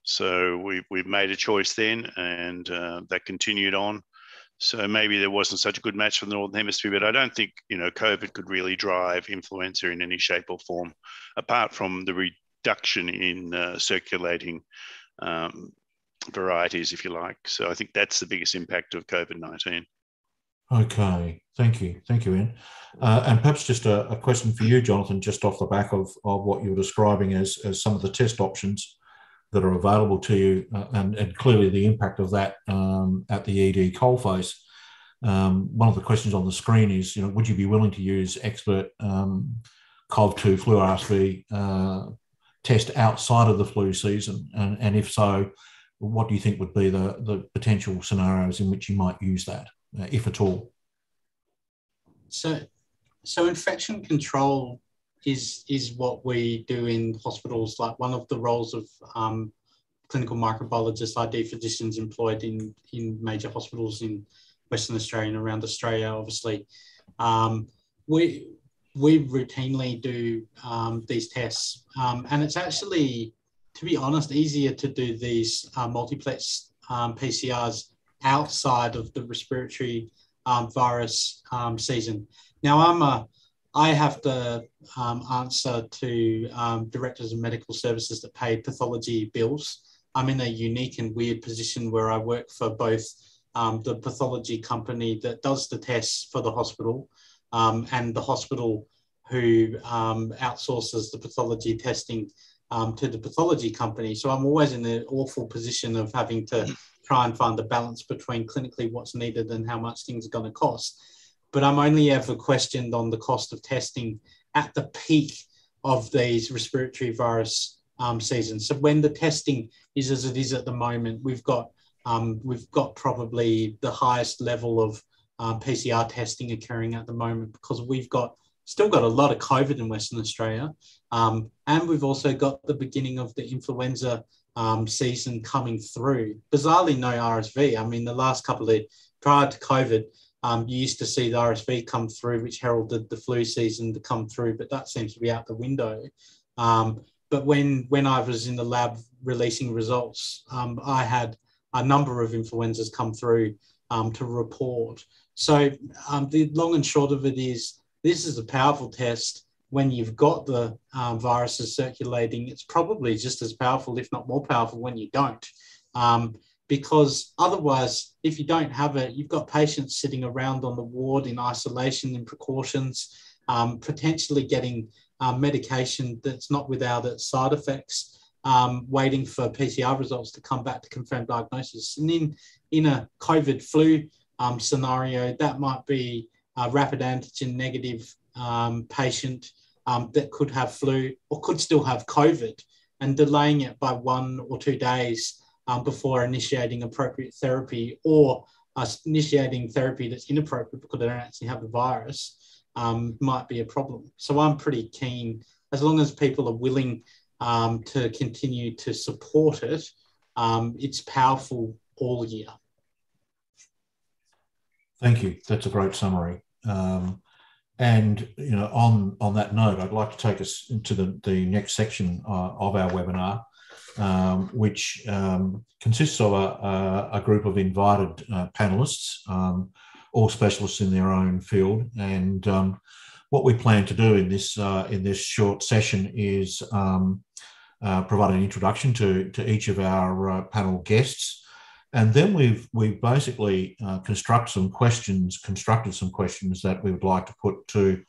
so we've made a choice then, and that continued on. So maybe there wasn't such a good match for the Northern Hemisphere, but I don't think, you know, COVID could really drive influenza in any shape or form, apart from the reduction in circulating varieties, if you like. So I think that's the biggest impact of COVID-19. Okay, thank you, Ian. And perhaps just a question for you, Jonathan, just off the back of what you're describing as some of the test options that are available to you, and clearly the impact of that at the ED coalface. One of the questions on the screen is, you know, would you be willing to use expert COV2 flu RSV test outside of the flu season? And if so, what do you think would be the potential scenarios in which you might use that, if at all? So infection control is what we do in hospitals. Like one of the roles of clinical microbiologists, ID physicians employed in major hospitals in Western Australia and around Australia, obviously. We routinely do these tests, and it's actually, to be honest, easier to do these multiplex PCRs outside of the respiratory virus season. Now, I have to answer to directors of medical services that pay pathology bills. I'm in a unique and weird position where I work for both the pathology company that does the tests for the hospital and the hospital who outsources the pathology testing to the pathology company. So I'm always in the awful position of having to try and find the balance between clinically what's needed and how much things are going to cost. But I'm only ever questioned on the cost of testing at the peak of these respiratory virus seasons. So when the testing is as it is at the moment, we've got probably the highest level of PCR testing occurring at the moment, because we've still got a lot of COVID in Western Australia. And we've also got the beginning of the influenza season coming through. Bizarrely, no RSV. I mean, the last couple of, prior to COVID, you used to see the RSV come through, which heralded the flu season to come through, but that seems to be out the window. But when I was in the lab releasing results, I had a number of influenzas come through to report. So the long and short of it is, this is a powerful test. When you've got the viruses circulating, it's probably just as powerful, if not more powerful, when you don't. Because otherwise, if you don't have it, you've got patients sitting around on the ward in isolation and precautions, potentially getting medication that's not without its side effects, waiting for PCR results to come back to confirm diagnosis. And in a COVID flu scenario, that might be a rapid antigen negative patient that could have flu or could still have COVID, and delaying it by 1 or 2 days before initiating appropriate therapy, or initiating therapy that's inappropriate because they don't actually have the virus, might be a problem. So I'm pretty keen, as long as people are willing to continue to support it, it's powerful all year. Thank you. That's a great summary. And on that note, I'd like to take us into the next section of our webinar, which consists of a group of invited panelists, all specialists in their own field. And what we plan to do in this short session is provide an introduction to each of our panel guests. And then we've basically constructed some questions that we would like to put to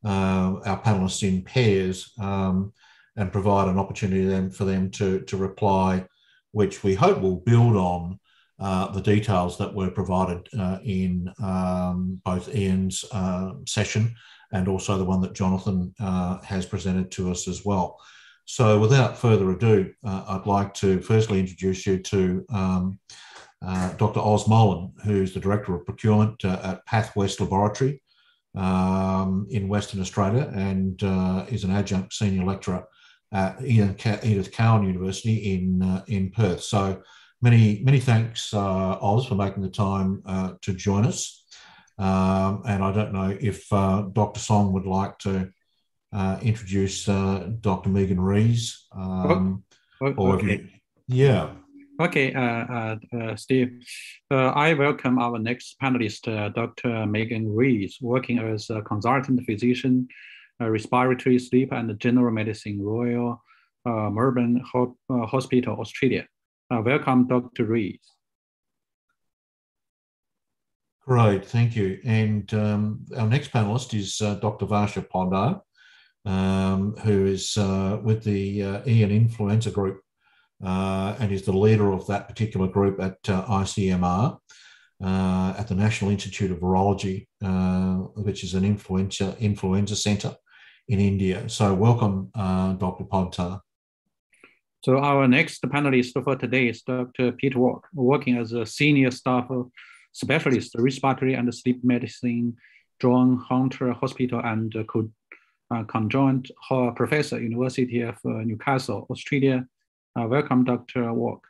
our panelists in pairs, and provide an opportunity then for them to reply, which we hope will build on the details that were provided in both Ian's session and also the one that Jonathan has presented to us as well. So without further ado, I'd like to firstly introduce you to Dr. Oz Molan, who's the Director of Procurement at Path West Laboratory in Western Australia, and is an adjunct senior lecturer at Edith Cowan University in Perth. So many thanks, Oz, for making the time to join us. And I don't know if Dr. Song would like to introduce Dr. Megan Rees. Yeah. Okay, Steve. I welcome our next panelist, Dr. Megan Rees, working as a consultant physician, respiratory, sleep, and general medicine, Royal Melbourne Hospital, Australia. Welcome, Dr. Rees. Great, thank you. And our next panelist is Dr. Varsha Poddar, who is with the Ian Influenza Group, and is the leader of that particular group at ICMR, at the National Institute of Virology, which is an influenza centre in India. So welcome, Dr. Poddar. So our next panelist for today is Dr. Peter Walk, working as a senior staff specialist, respiratory and sleep medicine, John Hunter Hospital, and conjoint professor, University of Newcastle, Australia. Welcome, Dr. Walk.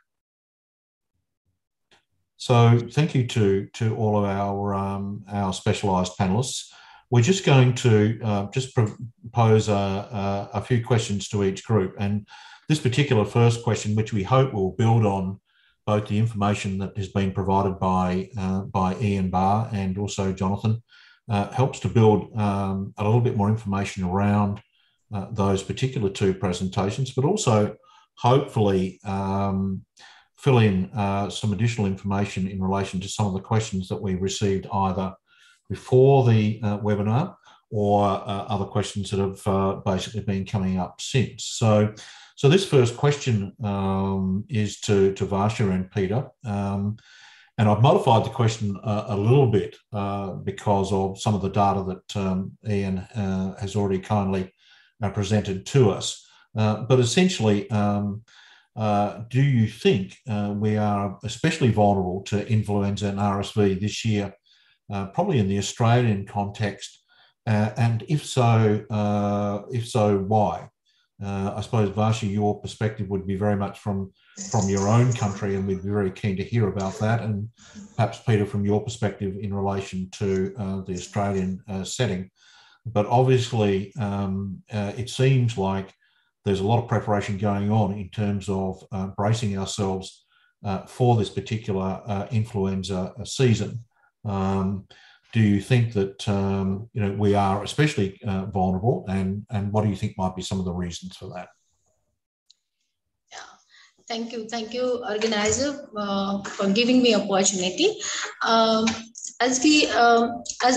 So thank you to all of our specialised panellists. We're just going to just propose a few questions to each group. And this particular first question, which we hope will build on both the information that has been provided by Ian Barr and also Jonathan, helps to build a little bit more information around those particular two presentations, but also hopefully fill in some additional information in relation to some of the questions that we received either before the webinar or other questions that have basically been coming up since. So So this first question is to Varsha and Peter. And I've modified the question a little bit because of some of the data that Ian has already kindly presented to us. But essentially, do you think we are especially vulnerable to influenza and RSV this year, probably in the Australian context? And if so, why? I suppose, Varsha, your perspective would be very much from your own country, and we'd be very keen to hear about that. And perhaps, Peter, from your perspective in relation to the Australian setting. But obviously, it seems like there's a lot of preparation going on in terms of bracing ourselves for this particular influenza season. Do you think that we are especially vulnerable, and what do you think might be some of the reasons for that? Thank you, organizer, for giving me opportunity. As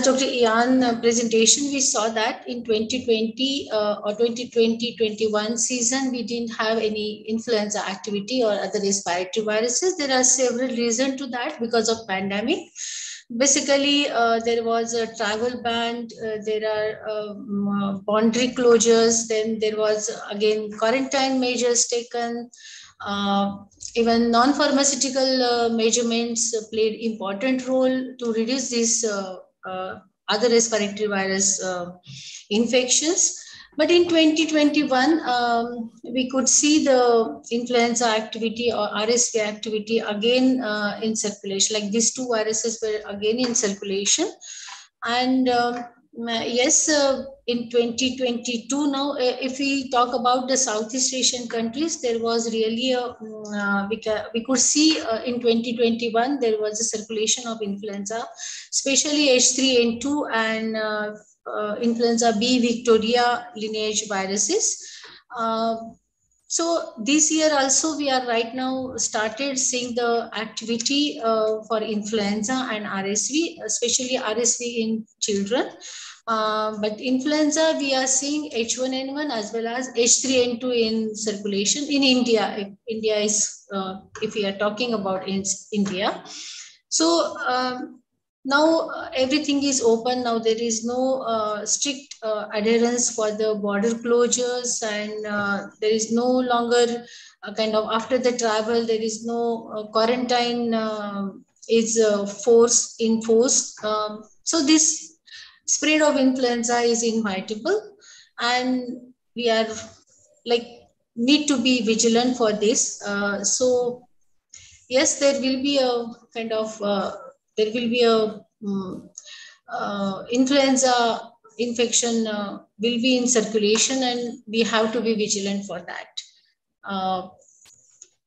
Dr. Ian presentation, we saw that in 2020 or 2020-21 season, we didn't have any influenza activity or other respiratory viruses. There are several reasons to that because of pandemic. Basically, there was a travel ban, there are boundary closures, then there was again quarantine measures taken. Even non-pharmaceutical measurements played important role to reduce these other respiratory virus infections. But in 2021, we could see the influenza activity or RSV activity again in circulation, like these two viruses were again in circulation. And yes, in 2022 now, if we talk about the Southeast Asian countries, there was really a, we could see in 2021, there was a circulation of influenza, especially H3N2 and influenza B Victoria lineage viruses. So this year also we are right now started seeing the activity for influenza and RSV, especially RSV in children. But influenza, we are seeing H1N1 as well as H3N2 in circulation in India. India is, if we are talking about in India. So now everything is open. Now there is no strict adherence for the border closures, and there is no longer kind of after the travel, there is no quarantine is enforced. So this spread of influenza is inevitable, and we are like need to be vigilant for this. So yes, there will be a kind of there will be a influenza infection will be in circulation, and we have to be vigilant for that.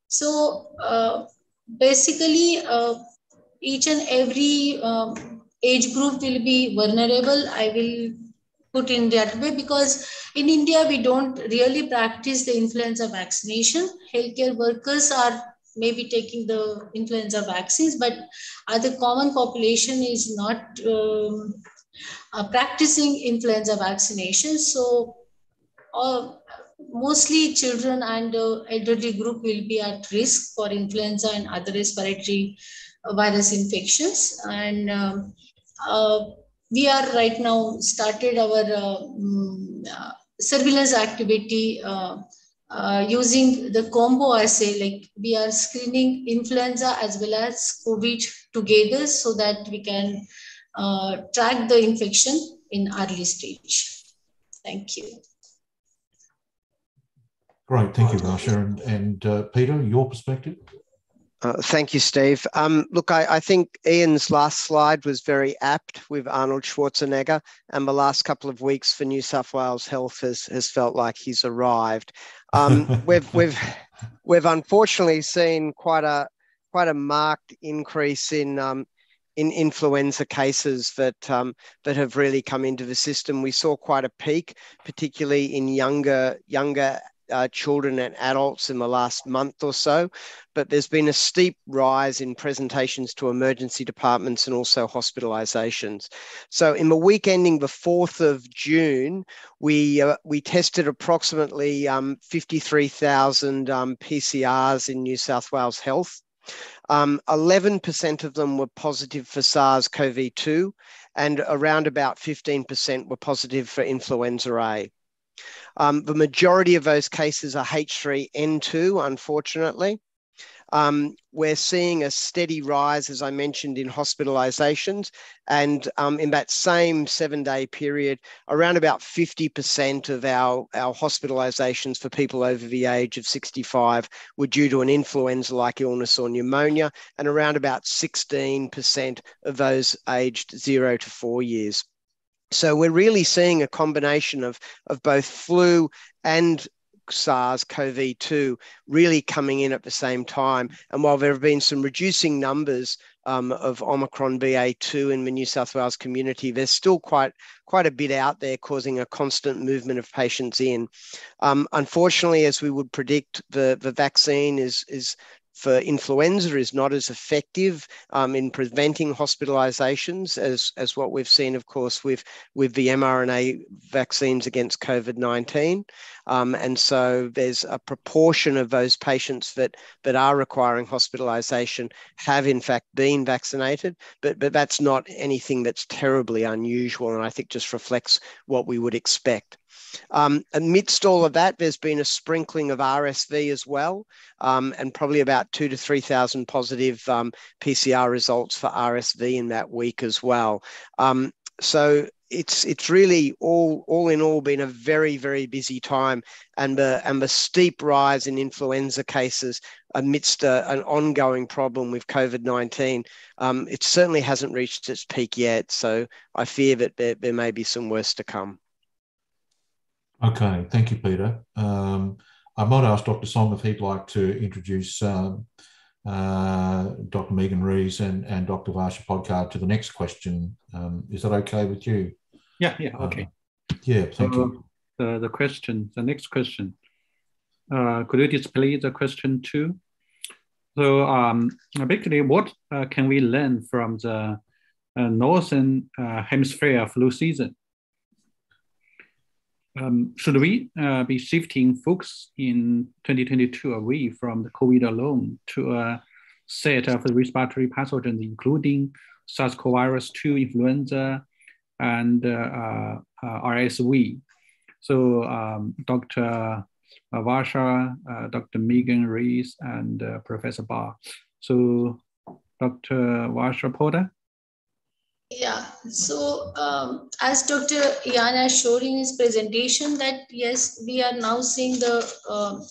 So basically, each and every age group will be vulnerable. I will put in that way, because in India, we don't really practice the influenza vaccination. Healthcare workers are maybe taking the influenza vaccines, but the common population is not practicing influenza vaccination. So mostly children and elderly group will be at risk for influenza and other respiratory virus infections. And we are right now started our surveillance activity using the combo assay, like we are screening influenza as well as COVID together so that we can track the infection in early stage. Thank you. Great, thank you, Varsha. And Peter, your perspective? Thank you, Steve. Look, I think Ian's last slide was very apt with Arnold Schwarzenegger, and the last couple of weeks for New South Wales Health has felt like he's arrived. We've unfortunately seen quite a marked increase in influenza cases that have really come into the system. We saw quite a peak, particularly in younger children and adults in the last month or so, but there's been a steep rise in presentations to emergency departments and also hospitalizations. So in the week ending the 4th of June, we tested approximately 53,000 PCRs in New South Wales Health. 11% of them were positive for SARS-CoV-2, and around about 15% were positive for influenza A. The majority of those cases are H3N2, unfortunately. We're seeing a steady rise, as I mentioned, in hospitalizations. And in that same 7-day period, around about 50% of our hospitalizations for people over the age of 65 were due to an influenza-like illness or pneumonia, and around about 16% of those aged 0 to 4 years. So we're really seeing a combination of both flu and SARS-CoV-2 really coming in at the same time. And while there have been some reducing numbers of Omicron BA2 in the New South Wales community, there's still quite a bit out there causing a constant movement of patients in. Unfortunately, as we would predict, the vaccine is for influenza is not as effective in preventing hospitalizations as what we've seen, of course, with the mRNA vaccines against COVID-19. And so there's a proportion of those patients that are requiring hospitalization have in fact been vaccinated, but that's not anything that's terribly unusual, and I think just reflects what we would expect. Amidst all of that, there's been a sprinkling of RSV as well, and probably about 2,000 to 3,000 positive PCR results for RSV in that week as well. So it's really all in all been a very, very busy time, and the steep rise in influenza cases amidst an ongoing problem with COVID-19, it certainly hasn't reached its peak yet. So I fear that there may be some worse to come. Okay, thank you, Peter. I might ask Dr. Song if he'd like to introduce Dr. Megan Rees and Dr. Varsha Podkar to the next question. Is that okay with you? Yeah, okay. Thank you. The next question. Could you display the question 2? So basically, what can we learn from the Northern Hemisphere flu season? Should we be shifting focus in 2022 away from the COVID alone to a set of respiratory pathogens, including SARS-CoV-2, influenza, and RSV? So Dr. Varsha, Dr. Megan Rees, and Professor Barr. So Dr. Varsha Podkar? Yeah, so as Dr. Ian has showed in his presentation that yes, we are now seeing the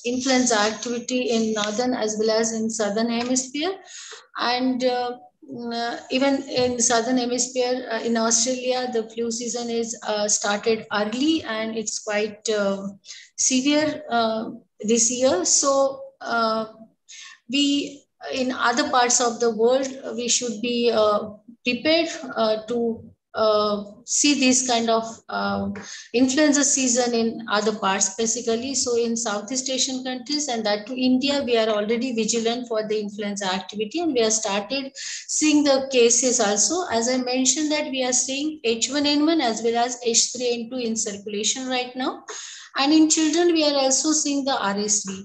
influenza activity in Northern as well as in Southern Hemisphere. And even in Southern Hemisphere, in Australia, the flu season is started early and it's quite severe this year. So we, in other parts of the world, we should be prepared to see this kind of influenza season in other parts, basically. So in Southeast Asian countries and that to India, we are already vigilant for the influenza activity, and we have started seeing the cases also. As I mentioned that we are seeing H1N1 as well as H3N2 in circulation right now. And in children, we are also seeing the RSV.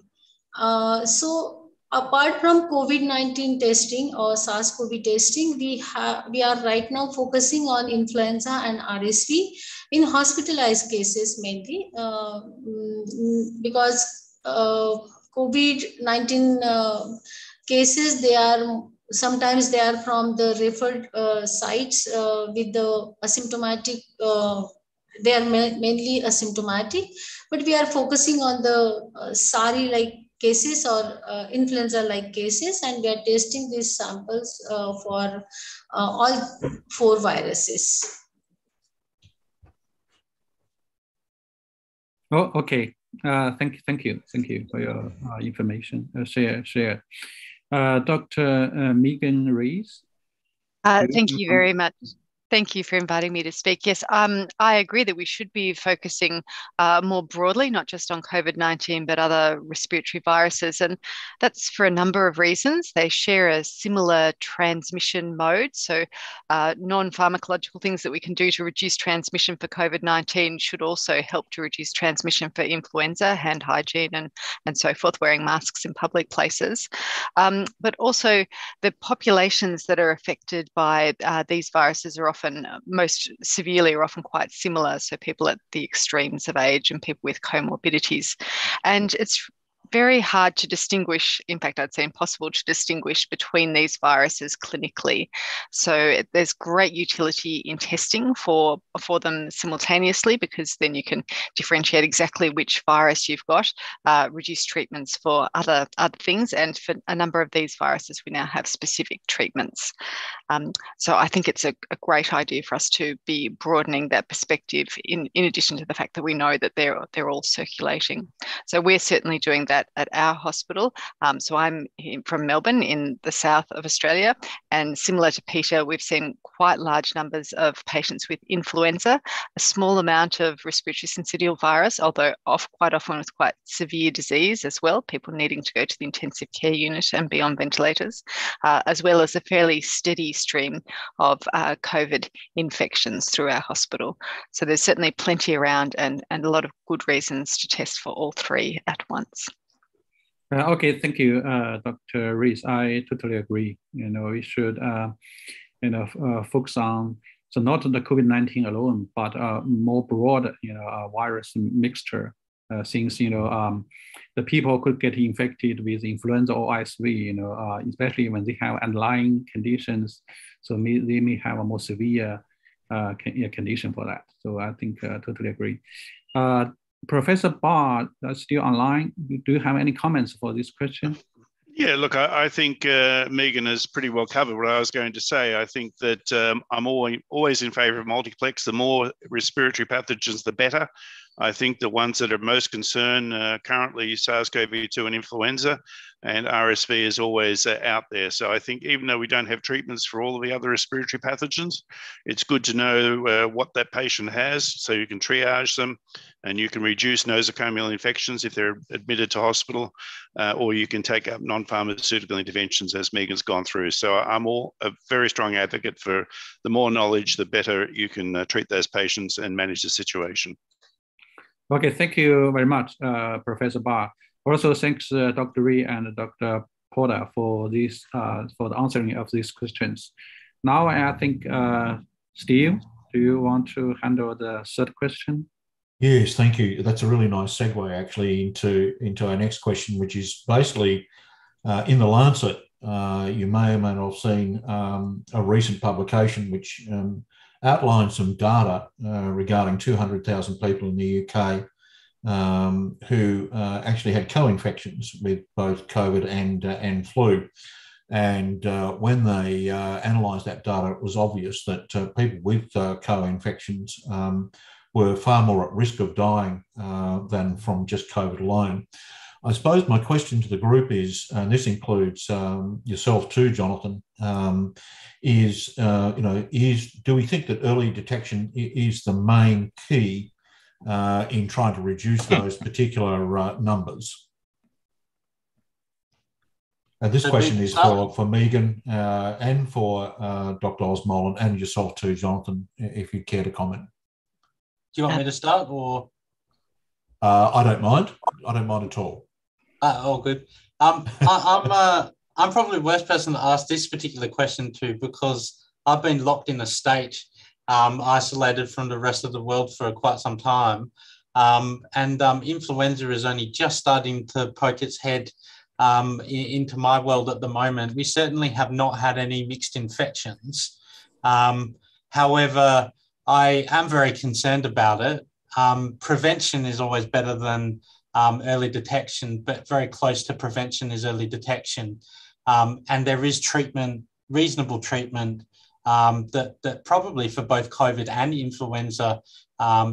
So apart from COVID-19 testing or SARS-CoV testing, we are right now focusing on influenza and RSV in hospitalized cases mainly, because COVID-19 cases, sometimes they are from the referred sites with the asymptomatic, they are mainly asymptomatic, but we are focusing on the SARI-like cases or influenza-like cases, and we are testing these samples for all 4 viruses. Oh, okay. Thank you for your information shared. Dr. Megan Rees. Thank you very much. Thank you for inviting me to speak. Yes, I agree that we should be focusing more broadly, not just on COVID-19, but other respiratory viruses. And that's for a number of reasons. They share a similar transmission mode. So non-pharmacological things that we can do to reduce transmission for COVID-19 should also help to reduce transmission for influenza, hand hygiene, and so forth, wearing masks in public places. But also the populations that are affected by these viruses are often most severely are often quite similar. So people at the extremes of age and people with comorbidities. And it's very hard to distinguish, in fact, I'd say impossible to distinguish between these viruses clinically. So there's great utility in testing for them simultaneously, because then you can differentiate exactly which virus you've got, reduce treatments for other things. And for a number of these viruses, we now have specific treatments. So I think it's a great idea for us to be broadening that perspective in addition to the fact that we know that they're all circulating. So we're certainly doing that at our hospital. So I'm from Melbourne in the south of Australia, and similar to Peter, we've seen quite large numbers of patients with influenza, a small amount of respiratory syncytial virus, although quite often with quite severe disease as well, people needing to go to the intensive care unit and be on ventilators, as well as a fairly steady stream of COVID infections through our hospital. So there's certainly plenty around and a lot of good reasons to test for all three at once. Okay, thank you, Dr. Rees. I totally agree. We should, focus on, so not the COVID-19 alone, but more broad, virus mixture. Since the people could get infected with influenza or RSV, especially when they have underlying conditions, so they may have a more severe condition for that. So I think totally agree. Professor Barr, still online. Do you have any comments for this question? Yeah, look, I think Megan has pretty well covered what I was going to say. I think that I'm always in favour of multiplex. The more respiratory pathogens, the better. I think the ones that are most concerned currently, SARS-CoV-2 and influenza, and RSV is always out there. So I think even though we don't have treatments for all of the other respiratory pathogens, it's good to know what that patient has, so you can triage them and you can reduce nosocomial infections if they're admitted to hospital, or you can take up non-pharmaceutical interventions as Megan's gone through. So I'm a very strong advocate for the more knowledge, the better you can treat those patients and manage the situation. Okay, thank you very much, Professor Barr. Also, thanks Dr. Ree and Dr. Porter for this, for the answering of these questions. Now, I think, Steve, do you want to handle the third question? Yes, thank you. That's a really nice segue actually into our next question, which is basically in the Lancet. You may or may not have seen a recent publication which outlined some data regarding 200,000 people in the UK who actually had co-infections with both COVID and flu. And when they analysed that data, it was obvious that people with co-infections were far more at risk of dying than from just COVID alone. I suppose my question to the group is, and this includes yourself too, Jonathan, do we think that early detection is the main key in trying to reduce those particular numbers? This question is for Megan and for Dr. Osmolen and yourself too, Jonathan, if you'd care to comment. Do you want me to start, or? I don't mind. I don't mind at all. Oh, good. I'm probably the worst person to ask this particular question to, because I've been locked in a state, isolated from the rest of the world for quite some time. Influenza is only just starting to poke its head into my world at the moment. We certainly have not had any mixed infections. However, I am very concerned about it. Prevention is always better than early detection, but very close to prevention is early detection. And there is treatment, reasonable treatment, that probably for both COVID and influenza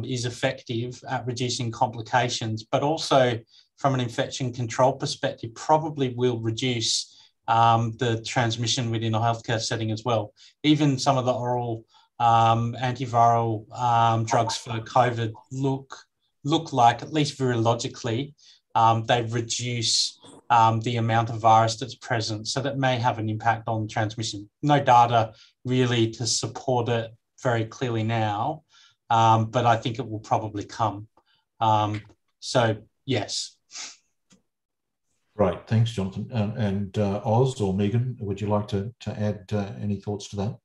is effective at reducing complications, but also from an infection control perspective, probably will reduce the transmission within a healthcare setting as well. Even some of the oral antiviral drugs for COVID look like, at least virologically, they reduce the amount of virus that's present. So that may have an impact on transmission. No data really to support it very clearly now, but I think it will probably come. So yes. Right, thanks, Jonathan. And Oz or Megan, would you like to add any thoughts to that?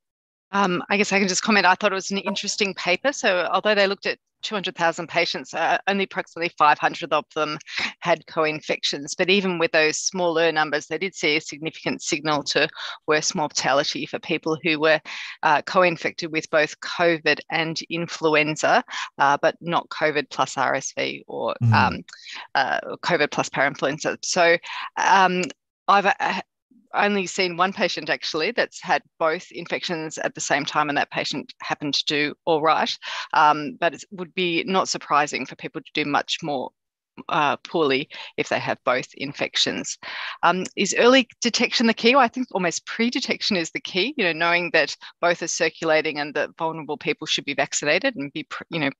I guess I can just comment. I thought it was an interesting paper. So although they looked at 200,000 patients, only approximately 500 of them had co-infections. But even with those smaller numbers, they did see a significant signal to worse mortality for people who were co-infected with both COVID and influenza, but not COVID plus RSV or COVID plus parainfluenza. So I've only seen one patient actually that's had both infections at the same time, and that patient happened to do all right. But it would be not surprising for people to do much more poorly if they have both infections. Is early detection the key? Well, I think almost pre-detection is the key, knowing that both are circulating and that vulnerable people should be vaccinated and be,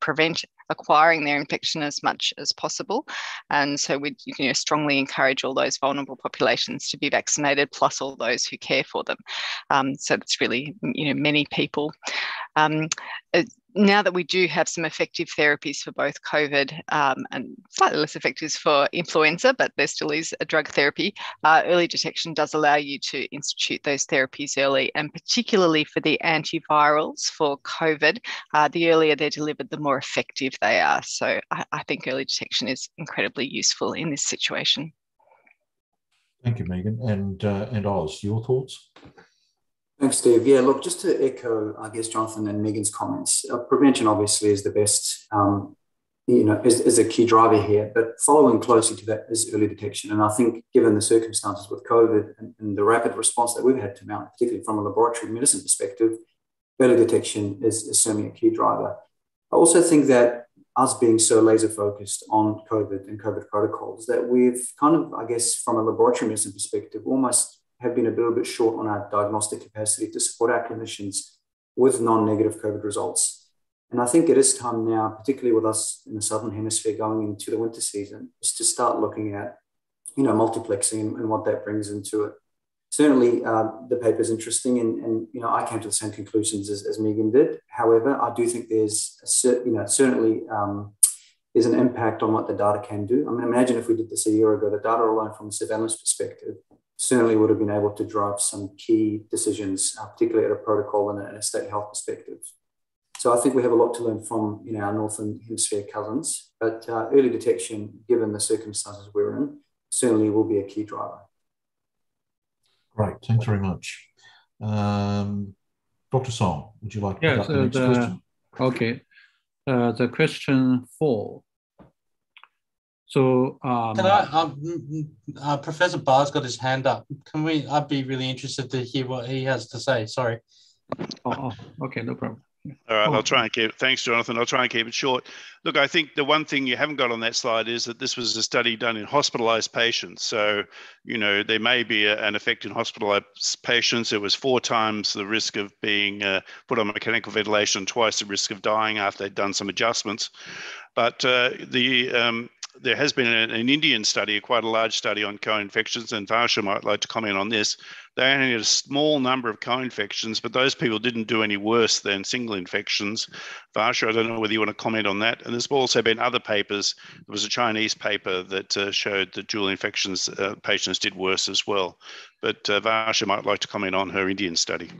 prevent acquiring their infection as much as possible. And so we strongly encourage all those vulnerable populations to be vaccinated, plus all those who care for them. So it's really, many people. Now that we do have some effective therapies for both COVID and slightly less effective for influenza, but there still is a drug therapy, early detection does allow you to institute those therapies early, and particularly for the antivirals for COVID, the earlier they're delivered, the more effective they are. So I think early detection is incredibly useful in this situation. Thank you, Megan. And Oz, your thoughts? Thanks, Steve. Yeah, look, just to echo, I guess, Jonathan and Megan's comments, prevention obviously is the best, is a key driver here, but following closely to that is early detection. And I think given the circumstances with COVID and the rapid response that we've had to mount, particularly from a laboratory medicine perspective, early detection is certainly a key driver. I also think that us being so laser focused on COVID and COVID protocols, that we've kind of, I guess, from a laboratory medicine perspective, almost have been a little bit short on our diagnostic capacity to support our clinicians with non-negative COVID results. And I think it is time now, particularly with us in the Southern Hemisphere going into the winter season, is to start looking at, multiplexing and what that brings into it. Certainly, the paper is interesting, and I came to the same conclusions as Megan did. However, I do think there's certainly there's an impact on what the data can do. I mean, imagine if we did this a year ago, the data alone from a surveillance perspective certainly would have been able to drive some key decisions, particularly at a protocol and a state health perspective. So I think we have a lot to learn from our Northern Hemisphere cousins, but early detection, given the circumstances we're in, certainly will be a key driver. Great, thanks very much. Dr. Song, would you like to pick up the next question? Okay, the question 4. So, can I, Professor Barr's got his hand up. I'd be really interested to hear what he has to say. Sorry. Okay, no problem. All right, I'll try and keep it. Thanks, Jonathan. I'll try and keep it short. Look, I think the one thing you haven't got on that slide is that this was a study done in hospitalized patients. So, there may be an effect in hospitalized patients. It was 4 times the risk of being put on mechanical ventilation, twice the risk of dying after they'd done some adjustments. But there has been an Indian study, quite a large study on co-infections, and Varsha might like to comment on this. They only had a small number of co-infections, but those people didn't do any worse than single infections. Varsha, I don't know whether you want to comment on that. And there's also been other papers. There was a Chinese paper that showed that dual infections patients did worse as well. But Varsha might like to comment on her Indian study.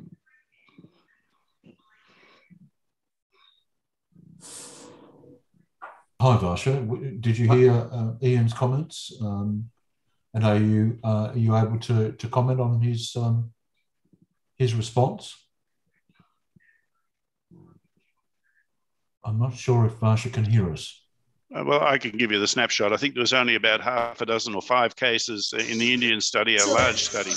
Hi, Varsha. Did you hear Ian's comments? And are you able to comment on his response? I'm not sure if Varsha can hear us. Well, I can give you the snapshot. I think there was only about half a dozen or 5 cases in the Indian study, a large study.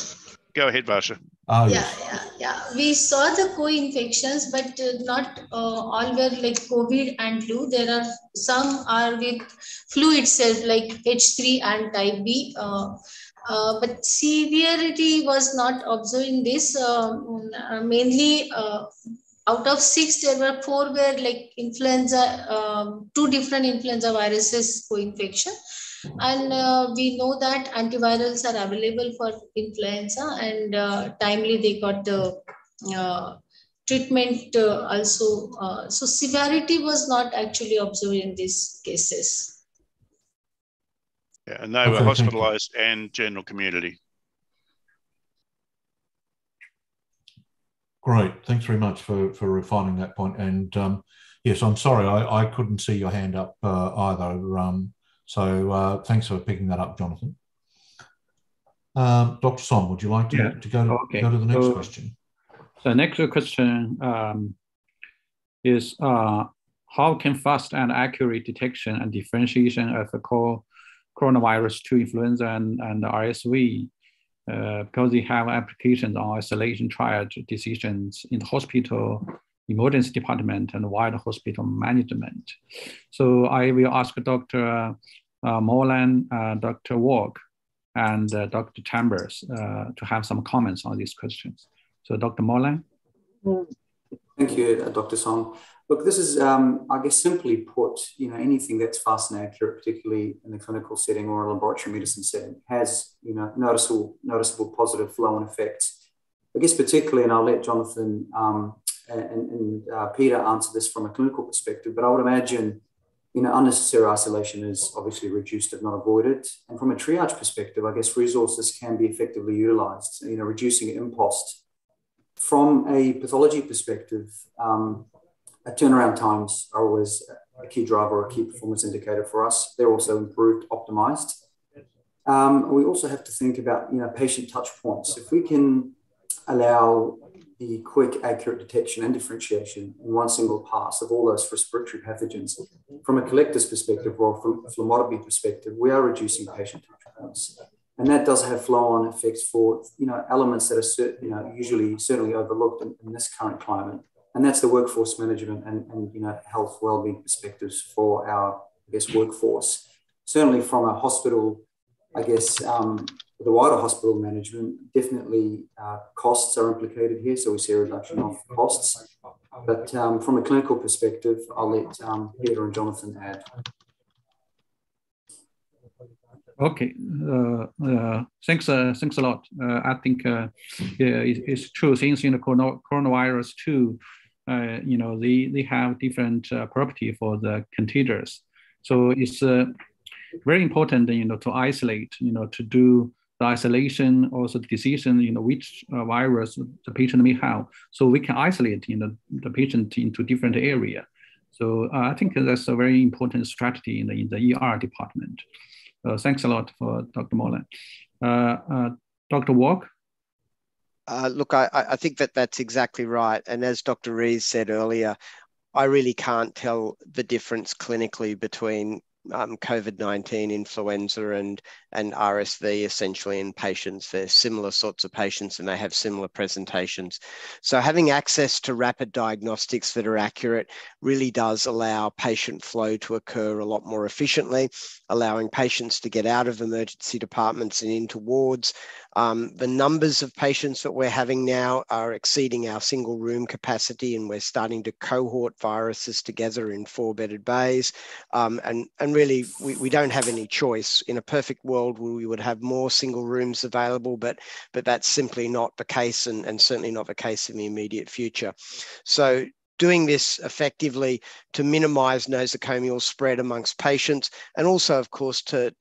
Go ahead, Varsha. Yeah. We saw the co-infections, but not all were like COVID and flu. There are some are with flu itself, like H3 and type B. But severity was not observed in this. Mainly out of 6, there were 4 were like influenza, 2 different influenza viruses co-infection. And we know that antivirals are available for influenza, and timely they got the treatment also. So severity was not actually observed in these cases. Yeah, and they were hospitalized and general community. Great. Thanks very much for refining that point. And yes, I'm sorry, I couldn't see your hand up either. So thanks for picking that up, Jonathan. Dr. Son, would you like to, go to the next question? The next question is how can fast and accurate detection and differentiation of the coronavirus 2 influenza and RSV, because they have applications on isolation triage decisions in the hospital, emergency department, and wider hospital management. So I will ask Dr. Molan, Dr. Walk, and Dr. Chambers to have some comments on these questions. So Dr. Molan. Thank you, Dr. Song. Look, this is, I guess, simply put, anything that's fast and accurate, particularly in the clinical setting or a laboratory medicine setting, has, noticeable positive flow and effects. I guess particularly, and I'll let Jonathan and Peter answer this from a clinical perspective, but I would imagine, unnecessary isolation is obviously reduced if not avoided. And from a triage perspective, I guess resources can be effectively utilized, reducing impost. From a pathology perspective, turnaround times are always a key driver, a key performance indicator for us. They're also improved, optimized. We also have to think about, patient touch points. If we can allow the quick, accurate detection and differentiation in one single pass of all those respiratory pathogens, from a collector's perspective or from a phlebotomy perspective, we are reducing patient touch points. And that does have flow-on effects for, elements that are usually certainly overlooked in this current climate. And that's the workforce management and health wellbeing perspectives for our, workforce. Certainly from a hospital, the wider hospital management, definitely costs are implicated here. So we see a reduction of costs. But from a clinical perspective, I'll let Peter and Jonathan add. Okay, thanks a lot. I think it's true. Since coronavirus 2, they have different property for the contagious. So it's very important, to isolate, to do the isolation, also the decision, which virus the patient may have, so we can isolate, the patient into different area. So I think that's a very important strategy in the ER department. Thanks a lot for Dr. Molan. Dr. Walk? Look, I think that's exactly right. And as Dr. Rees said earlier, I really can't tell the difference clinically between COVID-19, influenza, and RSV essentially in patients. They're similar sorts of patients and they have similar presentations. So having access to rapid diagnostics that are accurate really does allow patient flow to occur a lot more efficiently, allowing patients to get out of emergency departments and into wards. The numbers of patients that we're having now are exceeding our single room capacity, and we're starting to cohort viruses together in 4-bedded bays. And really, we don't have any choice. In a perfect world, we would have more single rooms available, but that's simply not the case, and certainly not the case in the immediate future. So doing this effectively to minimize nosocomial spread amongst patients, and also, of course, to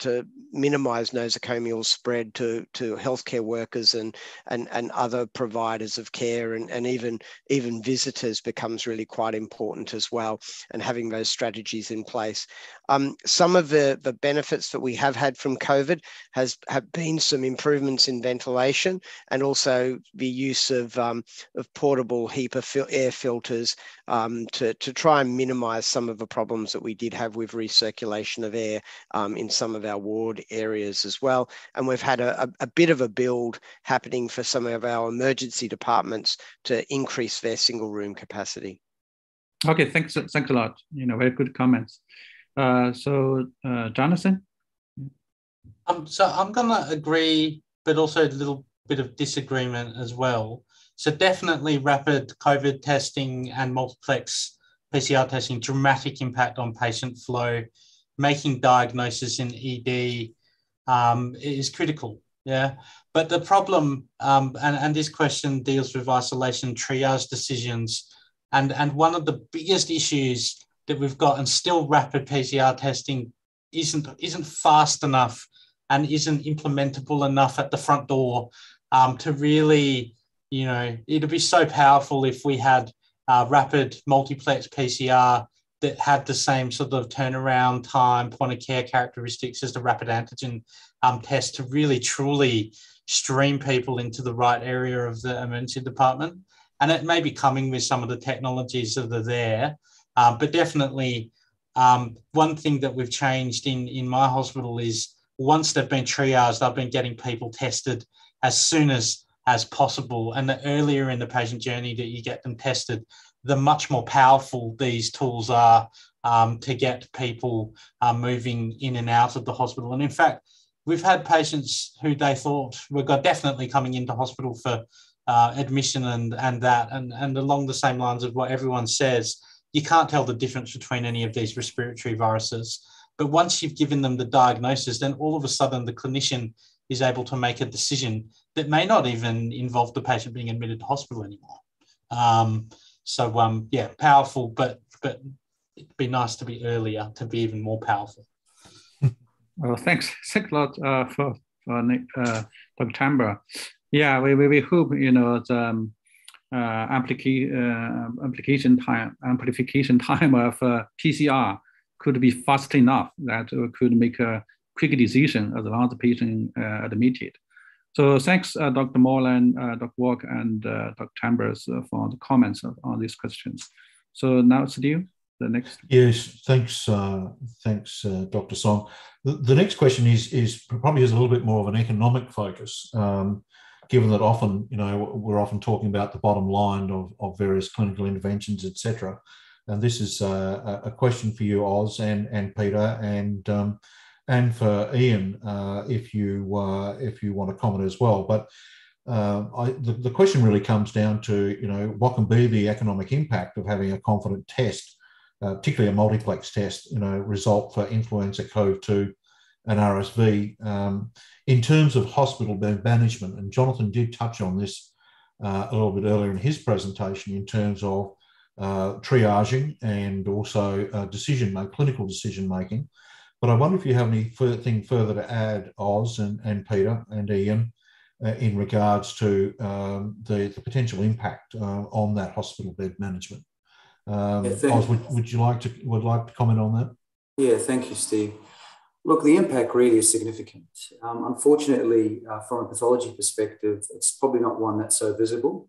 minimize nosocomial spread to healthcare workers and other providers of care, and even visitors becomes really quite important as well, and having those strategies in place. Some of the benefits that we have had from COVID have been some improvements in ventilation, and also the use of portable HEPA air filters to try and minimize some of the problems that we did have with recirculation of air in some of our ward areas as well. And we've had a bit of a build happening for some of our emergency departments to increase their single room capacity. Okay, thanks a lot. Very good comments. So Jonathan? So I'm going to agree, but also a little bit of disagreement as well. So definitely rapid COVID testing and multiplex PCR testing, dramatic impact on patient flow, making diagnosis in ED is critical. Yeah, but the problem, and this question deals with isolation triage decisions, and one of the biggest issues that we've got, and still rapid PCR testing isn't fast enough and isn't implementable enough at the front door to really, it'd be so powerful if we had rapid multiplex PCR that had the same sort of turnaround time, point of care characteristics as the rapid antigen test to really truly stream people into the right area of the emergency department. And it may be coming with some of the technologies that are there, but definitely one thing that we've changed in my hospital is once they've been triaged, I've been getting people tested as soon as possible. And the earlier in the patient journey that you get them tested, the much more powerful these tools are to get people moving in and out of the hospital. And in fact, we've had patients who they thought were definitely coming into hospital for admission and that, and along the same lines of what everyone says, you can't tell the difference between any of these respiratory viruses. But once you've given them the diagnosis, then all of a sudden the clinician is able to make a decision that may not even involve the patient being admitted to hospital anymore. Yeah, powerful, but it'd be nice to be earlier to be even more powerful. Well, thanks a lot for Dr. Chambers. Yeah, we hope the amplification time of PCR could be fast enough that could make a quick decision as long as the patient admitted. So thanks, Dr. Moreland, Dr. Walk, and Dr. Chambers for the comments on these questions. So now, Steve, the next. Yes, thanks, Dr. Song. The next question is probably has a little bit more of an economic focus, given that often, we're often talking about the bottom line of various clinical interventions, etc. And this is a question for you, Oz and Peter, and for Ian, if you want to comment as well. But the question really comes down to, what can be the economic impact of having a confident test, particularly a multiplex test, result for influenza, COVID-2 and RSV in terms of hospital bed management. And Jonathan did touch on this a little bit earlier in his presentation in terms of triaging and also clinical decision making. But I wonder if you have anything further to add, Oz and Peter and Ian, in regards to the potential impact on that hospital bed management. Oz, would like to comment on that? Yeah, thank you, Steve. Look, the impact really is significant. Unfortunately, from a pathology perspective, it's probably not one that's so visible,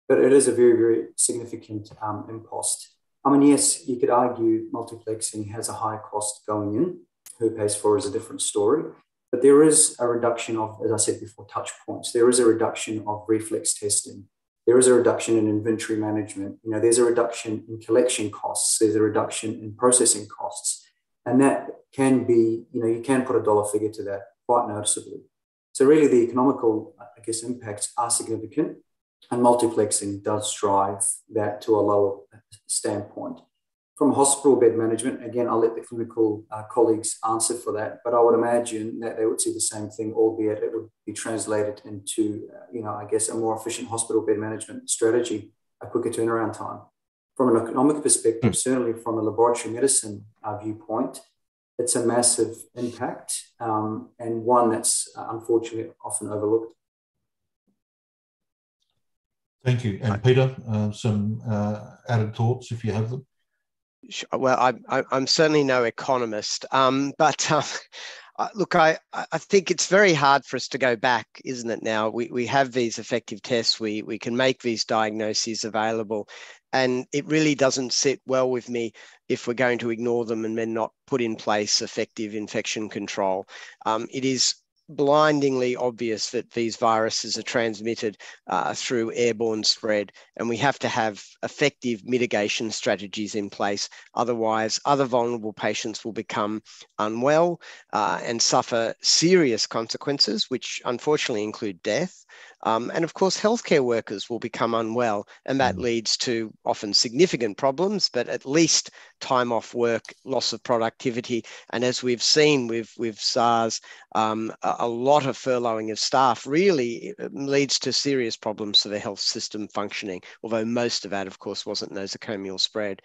but it is a very, very significant impost. I mean, yes, you could argue multiplexing has a high cost going in. Who pays for is a different story. But there is a reduction of, as I said before, touch points. There is a reduction of reflex testing. There is a reduction in inventory management. There's a reduction in collection costs. There's a reduction in processing costs. And that can be, you can put a dollar figure to that quite noticeably. So really the economical, impacts are significant, and multiplexing does drive that to a lower standpoint. From hospital bed management, again, I'll let the clinical colleagues answer for that, but I would imagine that they would see the same thing, albeit it would be translated into, a more efficient hospital bed management strategy, a quicker turnaround time. From an economic perspective, certainly from a laboratory medicine viewpoint, it's a massive impact and one that's unfortunately often overlooked. Thank you. And Peter, some added thoughts if you have them? Well, I'm certainly no economist, but look, I think it's very hard for us to go back, isn't it? Now we have these effective tests, we can make these diagnoses available, and it really doesn't sit well with me if we're going to ignore them and then not put in place effective infection control. It is blindingly obvious that these viruses are transmitted through airborne spread, and we have to have effective mitigation strategies in place. Otherwise, other vulnerable patients will become unwell and suffer serious consequences, which unfortunately include death. And of course, healthcare workers will become unwell, and that leads to often significant problems, but at least time off work, loss of productivity. And as we've seen with SARS, a lot of furloughing of staff really leads to serious problems for the health system functioning, although most of that, of course, wasn't nosocomial spread.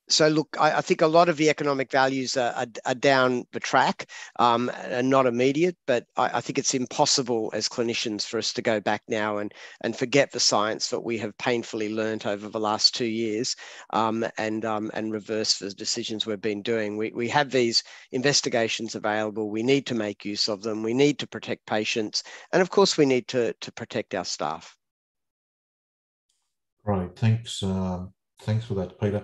So look, I think a lot of the economic values are down the track and not immediate, but I think it's impossible as clinicians for us to go back now and forget the science that we have painfully learned over the last 2 years and reverse the decisions we've been doing. We have these investigations available. We need to make use of them. We need to protect patients. And of course, we need to protect our staff. Right, thanks. Thanks for that, Peter.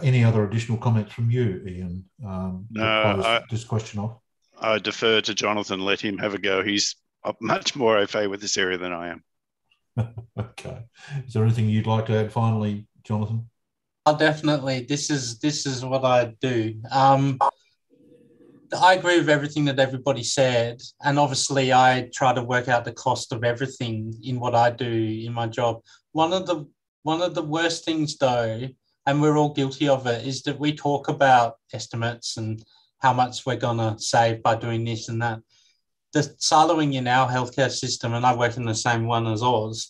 Any other additional comments from you, Ian? No, to close this question off? I defer to Jonathan. Let him have a go. He's much more au fait with this area than I am. Okay. Is there anything you'd like to add finally, Jonathan? Oh, definitely. This is what I do. I agree with everything that everybody said, and obviously I try to work out the cost of everything in what I do in my job. One of the worst things, though, and we're all guilty of it, is that we talk about estimates and how much we're going to save by doing this and that. The siloing in our healthcare system, and I work in the same one as Oz,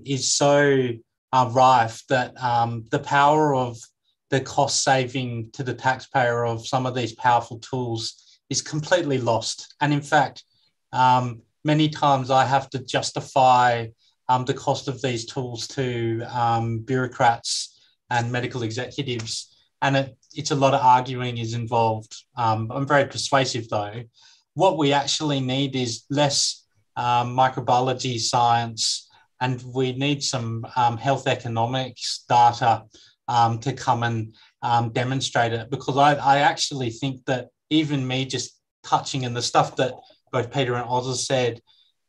is so rife that the power of the cost saving to the taxpayer of some of these powerful tools is completely lost. And in fact, many times I have to justify the cost of these tools to bureaucrats and medical executives. And it's a lot of arguing is involved. I'm very persuasive though. What we actually need is less microbiology science, and we need some health economics data to come and demonstrate it, because I actually think that even me just touching, and the stuff that both Peter and Oz have said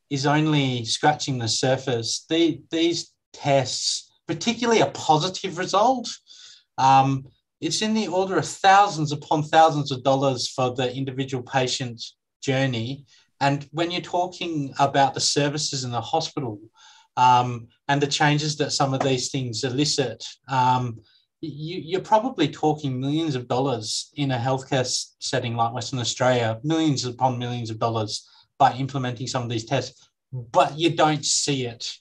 is only scratching the surface. These tests, particularly a positive result, it's in the order of thousands upon thousands of dollars for the individual patient journey. And when you're talking about the services in the hospital and the changes that some of these things elicit, you're probably talking millions of dollars in a healthcare setting like Western Australia, millions upon millions of dollars by implementing some of these tests, but you don't see it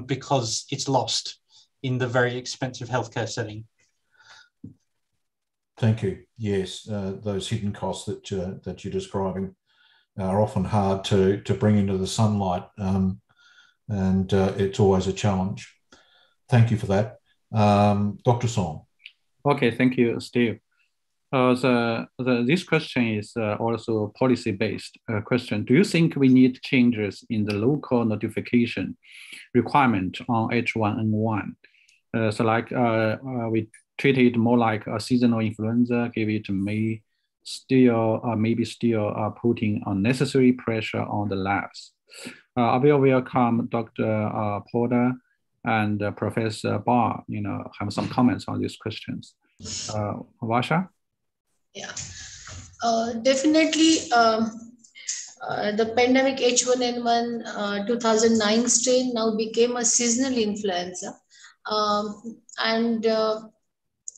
because it's lost in the very expensive healthcare setting. Thank you. Yes, those hidden costs that you're describing are often hard to bring into the sunlight, and it's always a challenge. Thank you for that. Dr. Song. Okay, thank you, Steve. This question is also a policy-based question. Do you think we need changes in the local notification requirement on H1N1? We treat it more like a seasonal influenza, give it maybe still putting unnecessary pressure on the labs. I will welcome Dr. Porter and Professor Barr, have some comments on these questions. Varsha? Yeah, definitely. The pandemic H1N1 2009 strain now became a seasonal influenza.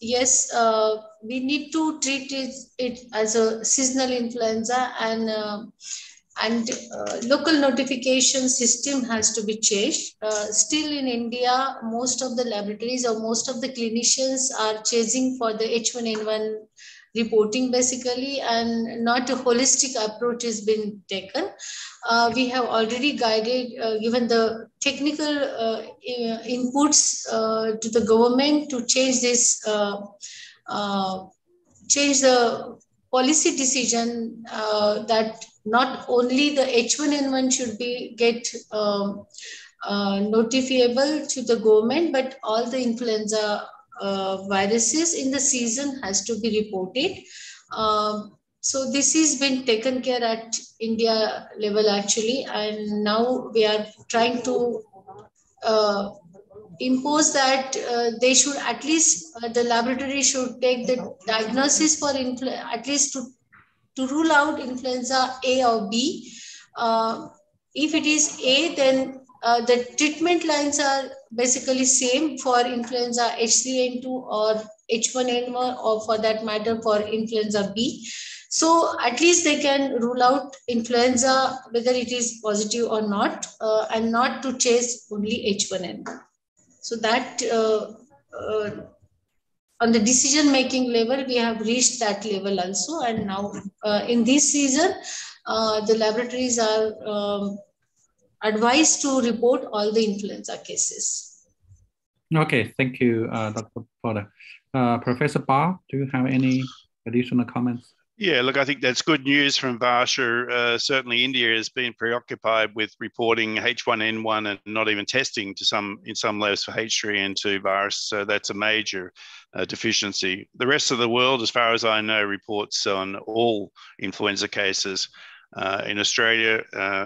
Yes, we need to treat it as a seasonal influenza, and local notification system has to be changed. Still in India, most of the laboratories or most of the clinicians are chasing for the H1N1 reporting basically, and not a holistic approach has been taken. We have already given the technical inputs to the government to change this, change the policy decision that not only the H1N1 should get notifiable to the government, but all the influenza viruses in the season has to be reported. So this has been taken care at India level actually, and now we are trying to impose that they should at least, the laboratory should take the diagnosis for at least to rule out influenza A or B. If it is A, then the treatment lines are basically same for influenza H3N2 or H1N1, or for that matter for influenza B. So at least they can rule out influenza, whether it is positive or not, and not to chase only H1N1. So that on the decision-making level, we have reached that level also. And now in this season, the laboratories are advised to report all the influenza cases. Okay, thank you, Dr. Potter. Professor Barr, do you have any additional comments? Yeah, look, I think that's good news from Varsha. Certainly India has been preoccupied with reporting H1N1 and not even testing in some labs for H3N2 virus. So that's a major deficiency. The rest of the world, as far as I know, reports on all influenza cases. In Australia,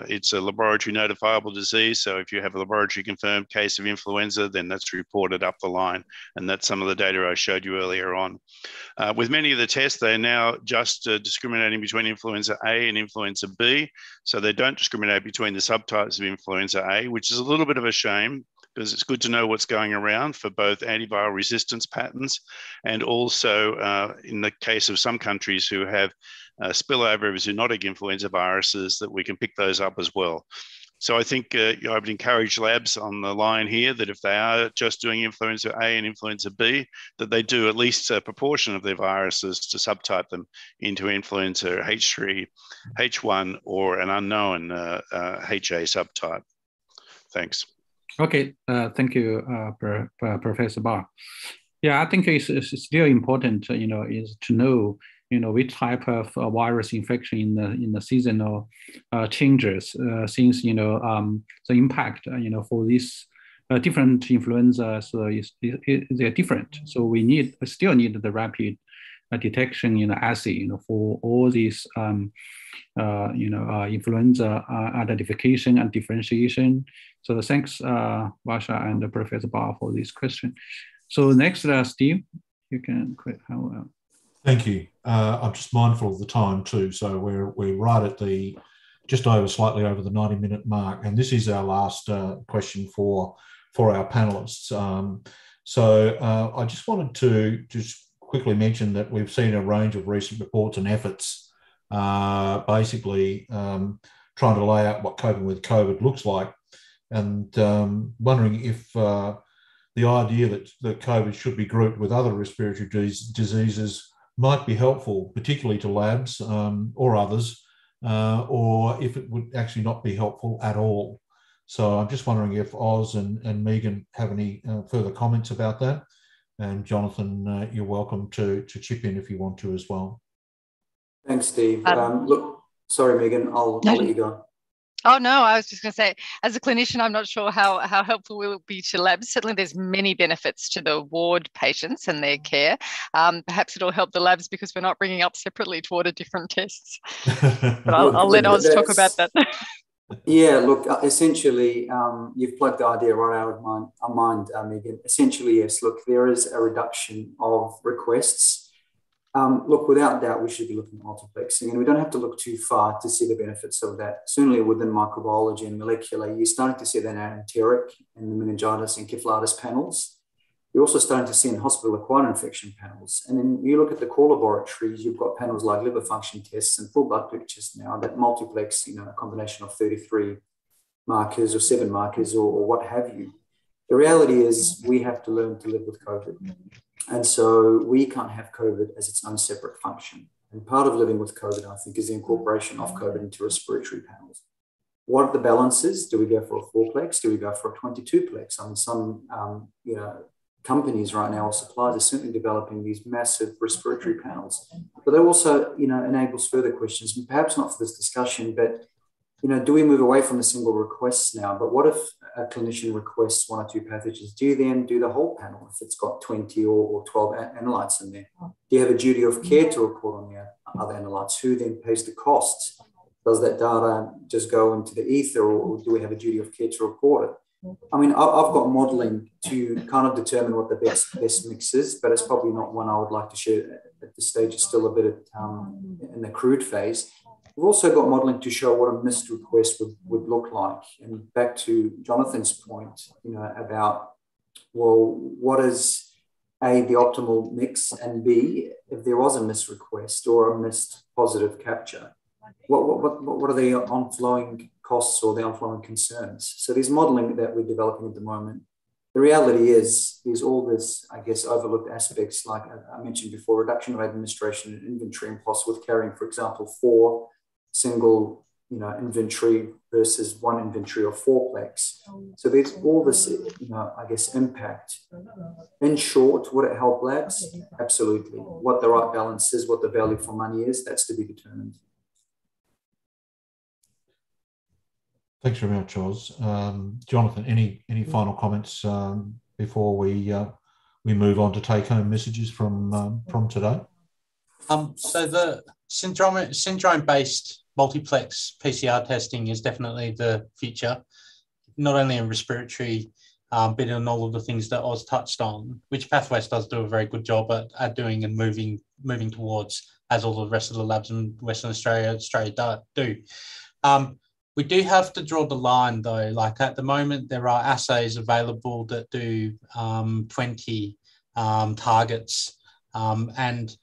it's a laboratory notifiable disease. So if you have a laboratory confirmed case of influenza, then that's reported up the line. And that's some of the data I showed you earlier on. With many of the tests, they're now just discriminating between influenza A and influenza B. So they don't discriminate between the subtypes of influenza A, which is a little bit of a shame, because it's good to know what's going around for both antiviral resistance patterns and also in the case of some countries who have spillover of zoonotic influenza viruses, that we can pick those up as well. So I think I would encourage labs on the line here that if they are just doing influenza A and influenza B, that they do at least a proportion of their viruses to subtype them into influenza H3, H1, or an unknown HA subtype. Thanks. Okay, thank you, Professor Barr. Yeah, I think it's still important, is to know, which type of virus infection in the seasonal changes, since, the impact, for these different influenzas they're different. So we still need the rapid detection, assay, for all these, influenza identification and differentiation. So thanks, Varsha and Professor Barr, for this question. So next, Steve, you can quit. Thank you. I'm just mindful of the time too. So we're right at the slightly over the 90-minute mark, and this is our last question for our panelists. So I just wanted to quickly mention that we've seen a range of recent reports and efforts, basically trying to lay out what coping with COVID looks like, and wondering if the idea that COVID should be grouped with other respiratory diseases might be helpful, particularly to labs or others, or if it would actually not be helpful at all. So I'm just wondering if Oz and Megan have any further comments about that. And Jonathan, you're welcome to chip in if you want to as well. Thanks, Steve. Look, sorry, Megan, I'll let you go. Oh, no, I was just going to say, as a clinician, I'm not sure how helpful will it be to labs. Certainly, there's many benefits to the ward patients and their care. Perhaps it'll help the labs because we're not bringing up separately to order different tests. But I'll let Oz talk about that. Yeah, look, essentially, you've plugged the idea right out of my mind, Megan. Essentially, yes, look, there is a reduction of requests. Look, without doubt, we should be looking at multiplexing, and we don't have to look too far to see the benefits of that. Certainly within microbiology and molecular, you're starting to see that now in enteric and the meningitis and encephalitis panels. You're also starting to see in hospital-acquired infection panels. And then you look at the core laboratories, you've got panels like liver function tests and full blood pictures now that multiplex, a combination of 33 markers or 7 markers or what have you. The reality is we have to learn to live with COVID. And so we can't have COVID as its own separate function. And part of living with COVID, I think, is the incorporation of COVID into respiratory panels. What are the balances? Do we go for a 4-plex? Do we go for a 22-plex? I mean, some, companies right now or suppliers are certainly developing these massive respiratory panels. But that also, enables further questions, and perhaps not for this discussion, but do we move away from the single requests now? But what if a clinician requests 1 or 2 pathogens? Do you then do the whole panel if it's got 20 or 12 analytes in there? Do you have a duty of care to report on the other analytes? Who then pays the costs? Does that data just go into the ether, or do we have a duty of care to report it? I mean, I've got modeling to kind of determine what the best mix is, but it's probably not one I would like to share at this stage. It's still a bit in the crude phase. We've also got modelling to show what a missed request would look like. And back to Jonathan's point, about, well, what is A, the optimal mix, and B, if there was a missed request or a missed positive capture, what are the onflowing costs or the onflowing concerns? So there's modelling that we're developing at the moment. The reality is all this, I guess, overlooked aspects, like I mentioned before, reduction of administration and inventory costs with carrying, for example, 4 single, inventory versus 1 inventory or 4-plex. So there's all this, I guess, impact. In short, would it help labs? Absolutely. What the right balance is, what the value for money is, that's to be determined. Thanks very much, Oz. Jonathan, any final comments before we move on to take-home messages from today? So the syndrome-based multiplex PCR testing is definitely the future, not only in respiratory, but in all of the things that Oz touched on, which Pathwest does do a very good job at doing and moving towards, as all the rest of the labs in Western Australia do. We do have to draw the line, though. Like at the moment, there are assays available that do 20 targets. And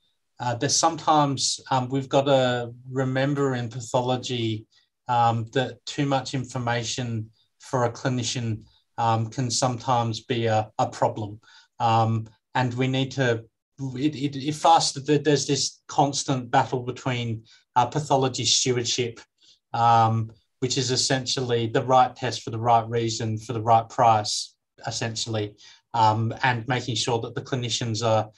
there's sometimes we've got to remember in pathology that too much information for a clinician can sometimes be a problem. And we need to, there's this constant battle between pathology stewardship, which is essentially the right test for the right reason, for the right price, essentially, and making sure that the clinicians are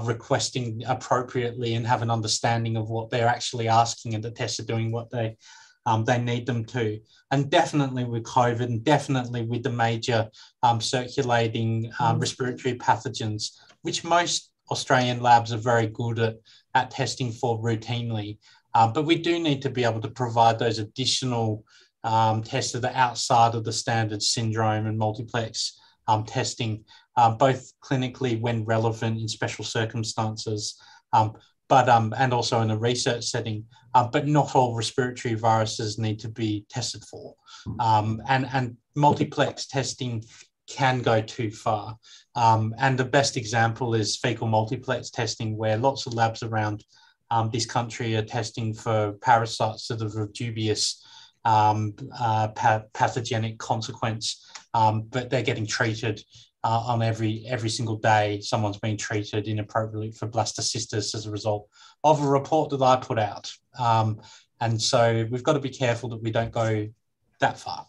requesting appropriately and have an understanding of what they're actually asking, and the tests are doing what they need them to. And definitely with COVID, and definitely with the major circulating respiratory pathogens, which most Australian labs are very good at testing for routinely. But we do need to be able to provide those additional tests that are outside of the standard syndrome and multiplex testing, both clinically when relevant in special circumstances, but and also in a research setting. But not all respiratory viruses need to be tested for, and multiplex testing can go too far. And the best example is fecal multiplex testing, where lots of labs around this country are testing for parasites that are of dubious pathogenic consequence, but they're getting treated on every single day. Someone's being treated inappropriately for blastocystis as a result of a report that I put out. And so we've got to be careful that we don't go that far.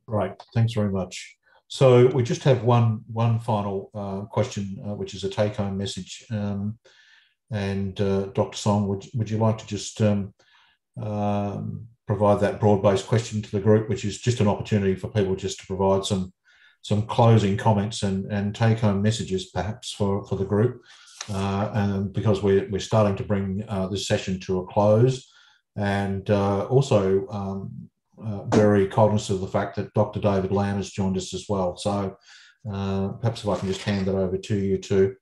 Great, thanks very much. So we just have one final question, which is a take-home message. And Dr. Song, would you like to just provide that broad-based question to the group, which is just an opportunity for people just to provide some closing comments and take-home messages, perhaps for the group, and because we're starting to bring this session to a close, and also very cognizant of the fact that Dr. David Lamb has joined us as well. So perhaps if I can just hand that over to you to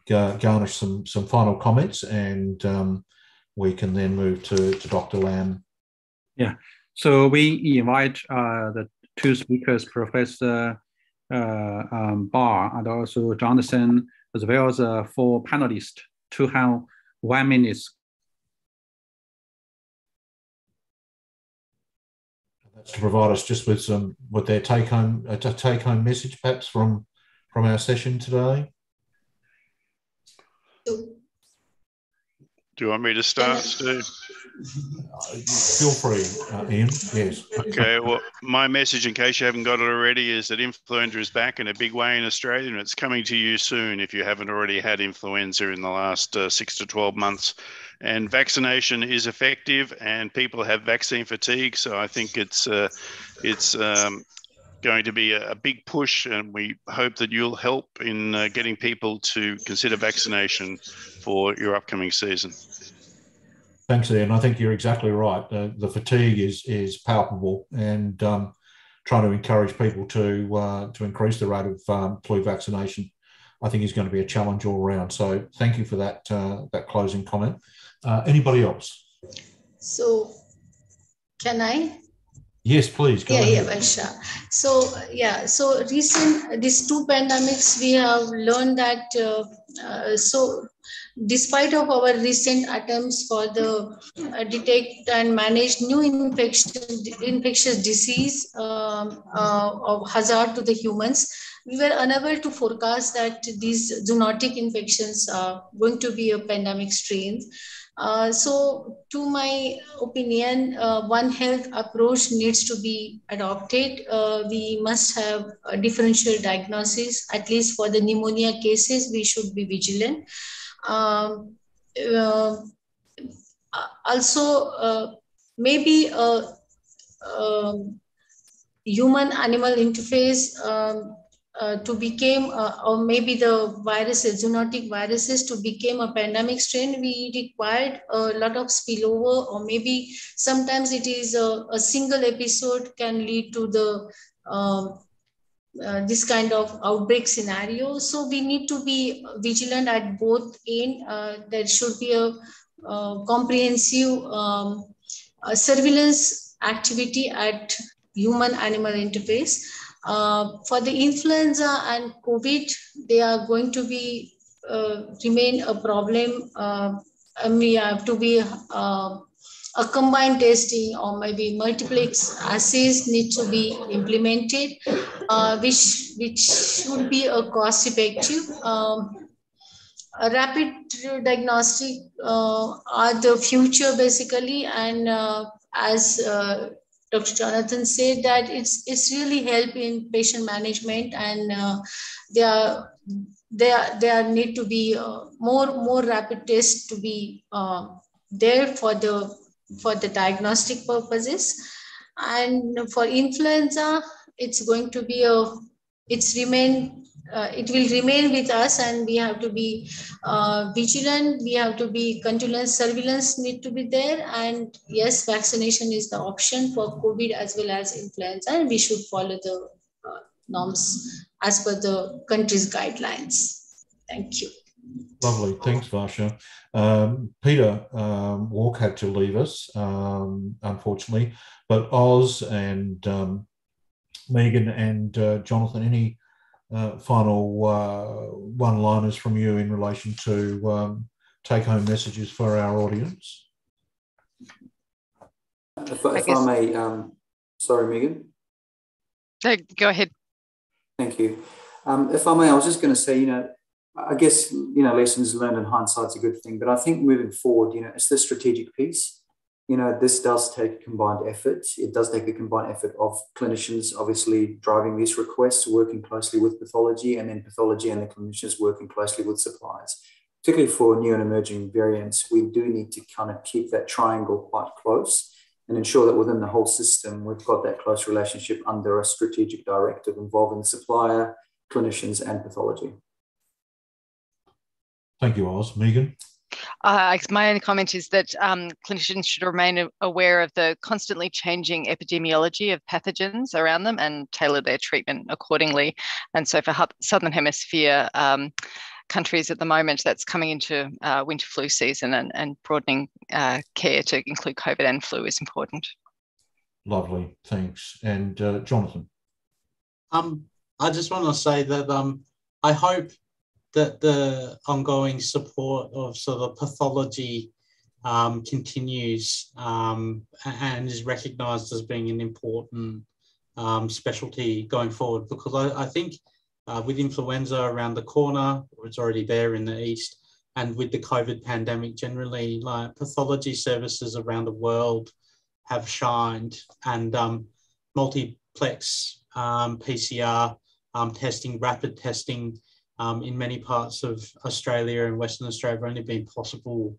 garnish some final comments, and we can then move to Dr. Lamb. Yeah, so we invite the 2 speakers, Professor Barr and also Jonathan, as well as 4 panelists, to have 1 minute. That's to provide us just with their take-home message, perhaps from our session today. Do you want me to start, Steve? Feel free, Ian. Yes. Okay. Well, my message, in case you haven't got it already, is that influenza is back in a big way in Australia, and it's coming to you soon if you haven't already had influenza in the last 6 to 12 months. And vaccination is effective, and people have vaccine fatigue. So I think it's going to be a big push, and we hope that you'll help in getting people to consider vaccination for your upcoming season. Thanks, Ian. I think you're exactly right. The fatigue is palpable, and trying to encourage people to increase the rate of flu vaccination I think is going to be a challenge all around. So thank you for that, that closing comment. Anybody else? So can I? Yes, please. Go ahead. Varsha. So these two pandemics, we have learned that despite of our recent attempts for the detect and manage new infectious disease of hazard to the humans, we were unable to forecast that these zoonotic infections are going to be a pandemic strain. So to my opinion, One Health approach needs to be adopted. We must have a differential diagnosis, at least for the pneumonia cases, we should be vigilant. Also, maybe a human-animal interface to become, or maybe the viruses, zoonotic viruses, to become a pandemic strain, we required a lot of spillover, or maybe sometimes it is a single episode can lead to the this kind of outbreak scenario. So we need to be vigilant at both ends. There should be a comprehensive surveillance activity at human-animal interface. For the influenza and COVID, they are going to be remain a problem. And we have to be a combined testing, or maybe multiplex assays need to be implemented, which should be a cost effective. A rapid diagnostic are the future basically, and as Dr. Jonathan said, that it's really help in patient management, and there need to be more rapid tests to be there for the diagnostic purposes. And for influenza, it's going to be it will remain with us, and we have to be vigilant. We have to be continuous surveillance need to be there. And yes, vaccination is the option for COVID as well as influenza, and we should follow the norms as per the country's guidelines. Thank you. Lovely. Thanks, Varsha. Peter Walk had to leave us, unfortunately, but Oz and Megan and Jonathan, any final one-liners from you in relation to take-home messages for our audience? If I may, sorry, Megan. Go ahead. Thank you. If I may, I was just going to say, I guess, lessons learned in hindsight's a good thing, but I think moving forward, it's the strategic piece. This does take a combined effort. It does take a combined effort of clinicians, obviously, driving these requests, working closely with pathology, and then pathology and the clinicians working closely with suppliers. Particularly for new and emerging variants, we do need to kind of keep that triangle quite close and ensure that within the whole system, we've got that close relationship under a strategic directive involving the supplier, clinicians, and pathology. Thank you, Oz. Megan? My only comment is that clinicians should remain aware of the constantly changing epidemiology of pathogens around them and tailor their treatment accordingly. And so for Southern Hemisphere countries at the moment, that's coming into winter flu season, and broadening care to include COVID and flu is important. Lovely, thanks. And Jonathan? I just want to say that I hope that the ongoing support of sort of pathology continues and is recognised as being an important specialty going forward, because I think with influenza around the corner, or it's already there in the east, and with the COVID pandemic generally, like pathology services around the world have shined, and multiplex PCR testing, rapid testing, in many parts of Australia and Western Australia have only been possible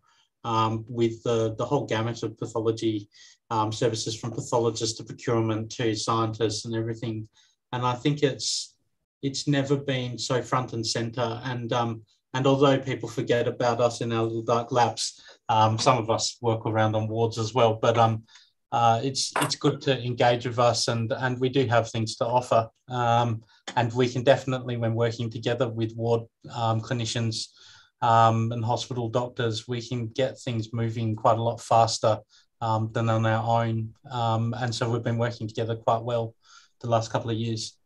with the whole gamut of pathology services, from pathologists to procurement to scientists and everything. And I think it's never been so front and centre. And although people forget about us in our little dark labs, some of us work around on wards as well. But it's good to engage with us, and we do have things to offer. And we can definitely, when working together with ward clinicians and hospital doctors, we can get things moving quite a lot faster than on our own. And so we've been working together quite well the last couple of years.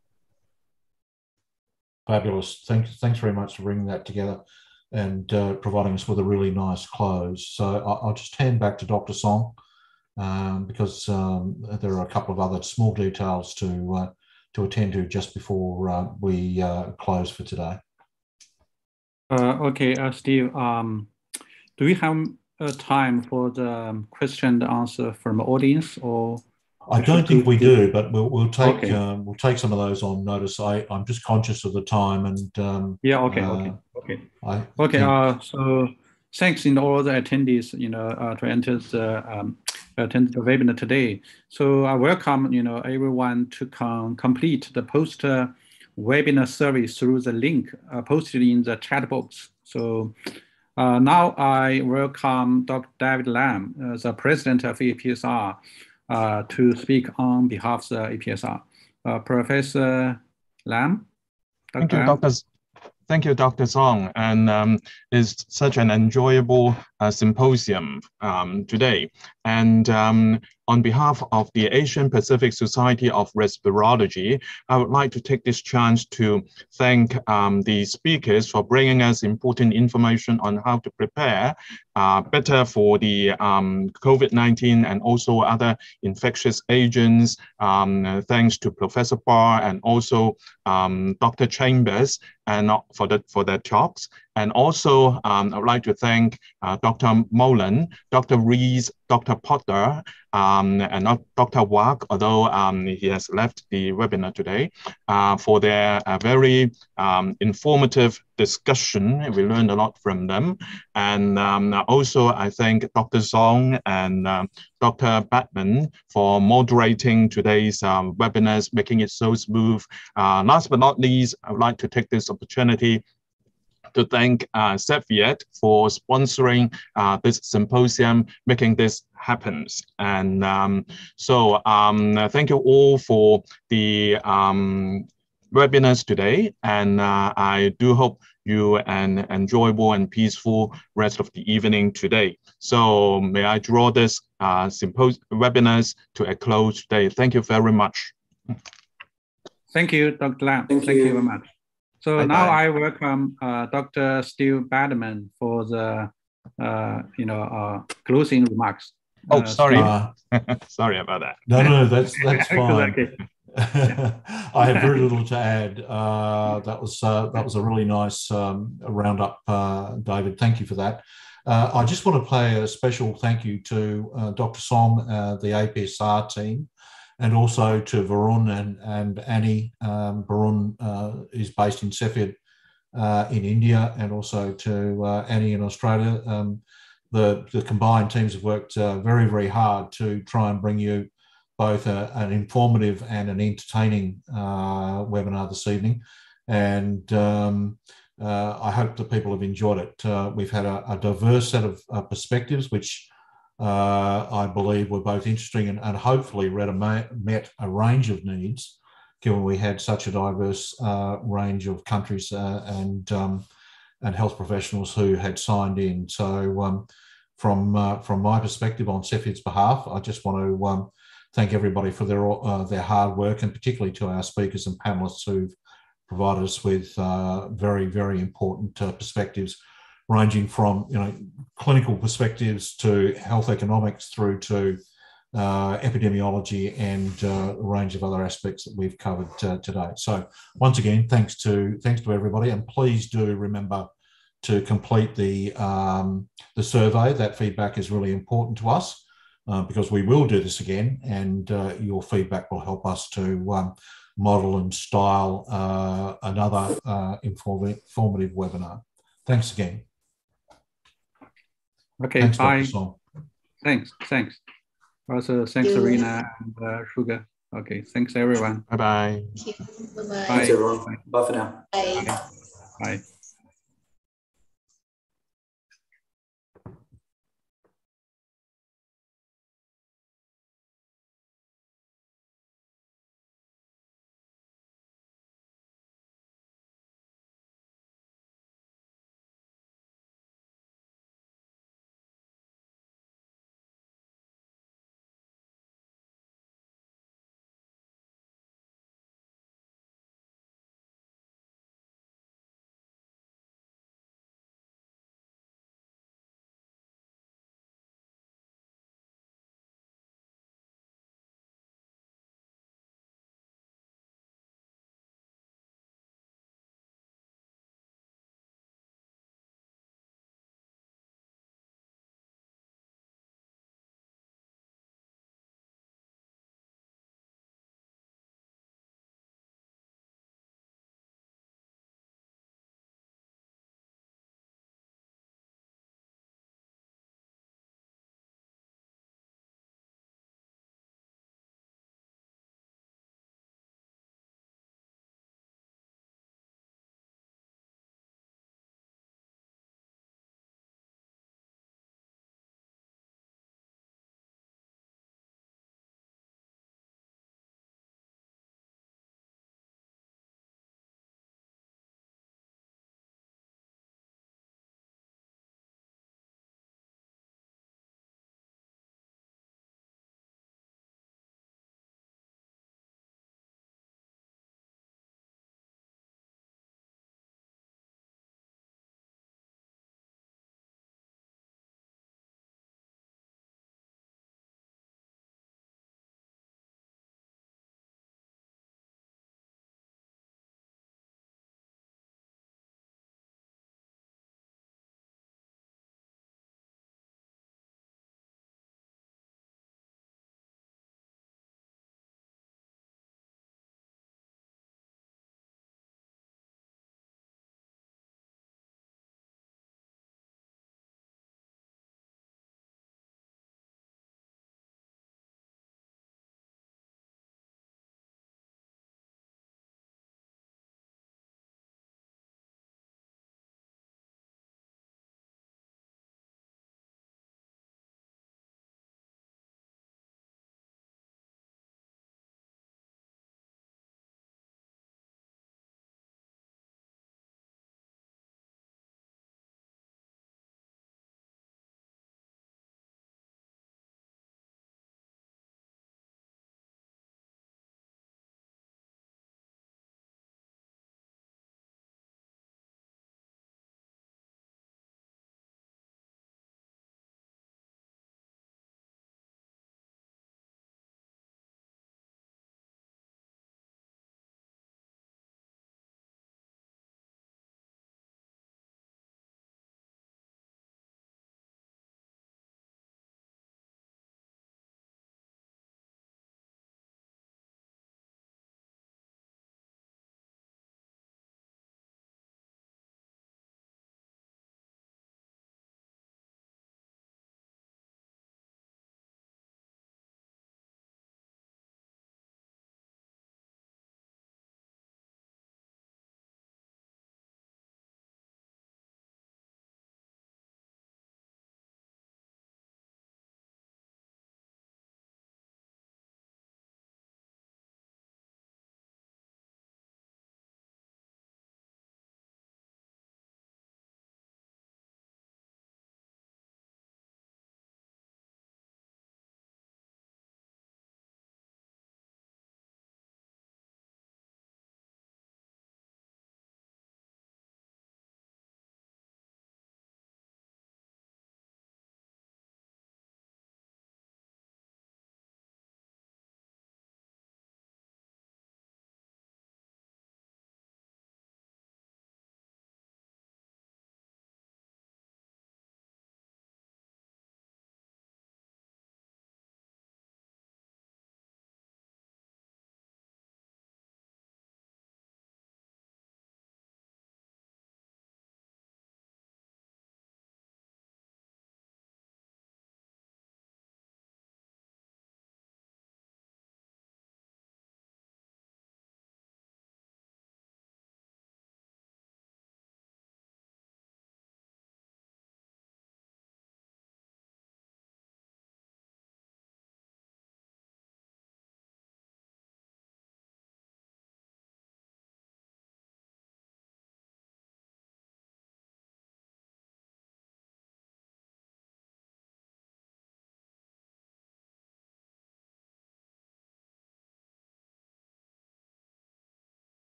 Fabulous. Thanks very much for bringing that together and providing us with a really nice close. So I'll just hand back to Dr. Song because there are a couple of other small details to attend to just before we close for today. Okay, Steve, do we have time for the question and answer from the audience, or? I don't think we do, but we'll take we'll take some of those on notice. I'm just conscious of the time, and yeah, okay. So thanks in all the attendees, to enter attend the webinar today. So I welcome everyone to complete the poster webinar service through the link posted in the chat box. So now I welcome Dr. David Lam, the president of APSR, to speak on behalf of the APSR. Professor Lam? Thank you, Dr. Song. And it's such an enjoyable symposium today. And on behalf of the Asian Pacific Society of Respirology, I would like to take this chance to thank the speakers for bringing us important information on how to prepare better for the COVID-19 and also other infectious agents. Thanks to Professor Barr and also Dr. Chambers and for their talks. And also, I would like to thank Dr. Molan, Dr. Rees, Dr. Potter, and Dr. Wak, although he has left the webinar today, for their very informative discussion. We learned a lot from them. And also, I thank Dr. Song and Dr. Batman for moderating today's webinars, making it so smooth. Last but not least, I would like to take this opportunity to thank Ceviet for sponsoring this symposium, making this happen. And thank you all for the webinars today. And I do hope you an enjoyable and peaceful rest of the evening today. So may I draw this webinars to a close today. Thank you very much. Thank you, Dr. Lam. Thank you very much. So bye-bye. Now I welcome Dr. Steve Badman for the closing remarks. Oh, sorry. Sorry about that. No, that's fine. I have very little to add. That was a really nice roundup, David. Thank you for that. I just want to pay a special thank you to Dr. Song, the APSR team, and also to Varun and Annie. Varun is based in Sheffield in India, and also to Annie in Australia. The combined teams have worked very, very hard to try and bring you both an informative and an entertaining webinar this evening. And I hope that people have enjoyed it. We've had a diverse set of perspectives, which I believe were both interesting and hopefully met a range of needs, given we had such a diverse range of countries and health professionals who had signed in. So from my perspective on Cefied's behalf, I just want to thank everybody for their hard work, and particularly to our speakers and panelists who've provided us with very, very important perspectives, ranging from clinical perspectives to health economics through to epidemiology and a range of other aspects that we've covered today. So once again, thanks to everybody, and please do remember to complete the survey. That feedback is really important to us. Because we will do this again, and your feedback will help us to model and style another informative webinar. Thanks again. Okay, thanks, bye. Thanks. Also, thanks, Arena and Sugar. Okay, thanks, everyone. Bye-bye. Bye-bye. Thanks, everyone. Bye for now. Bye. Bye.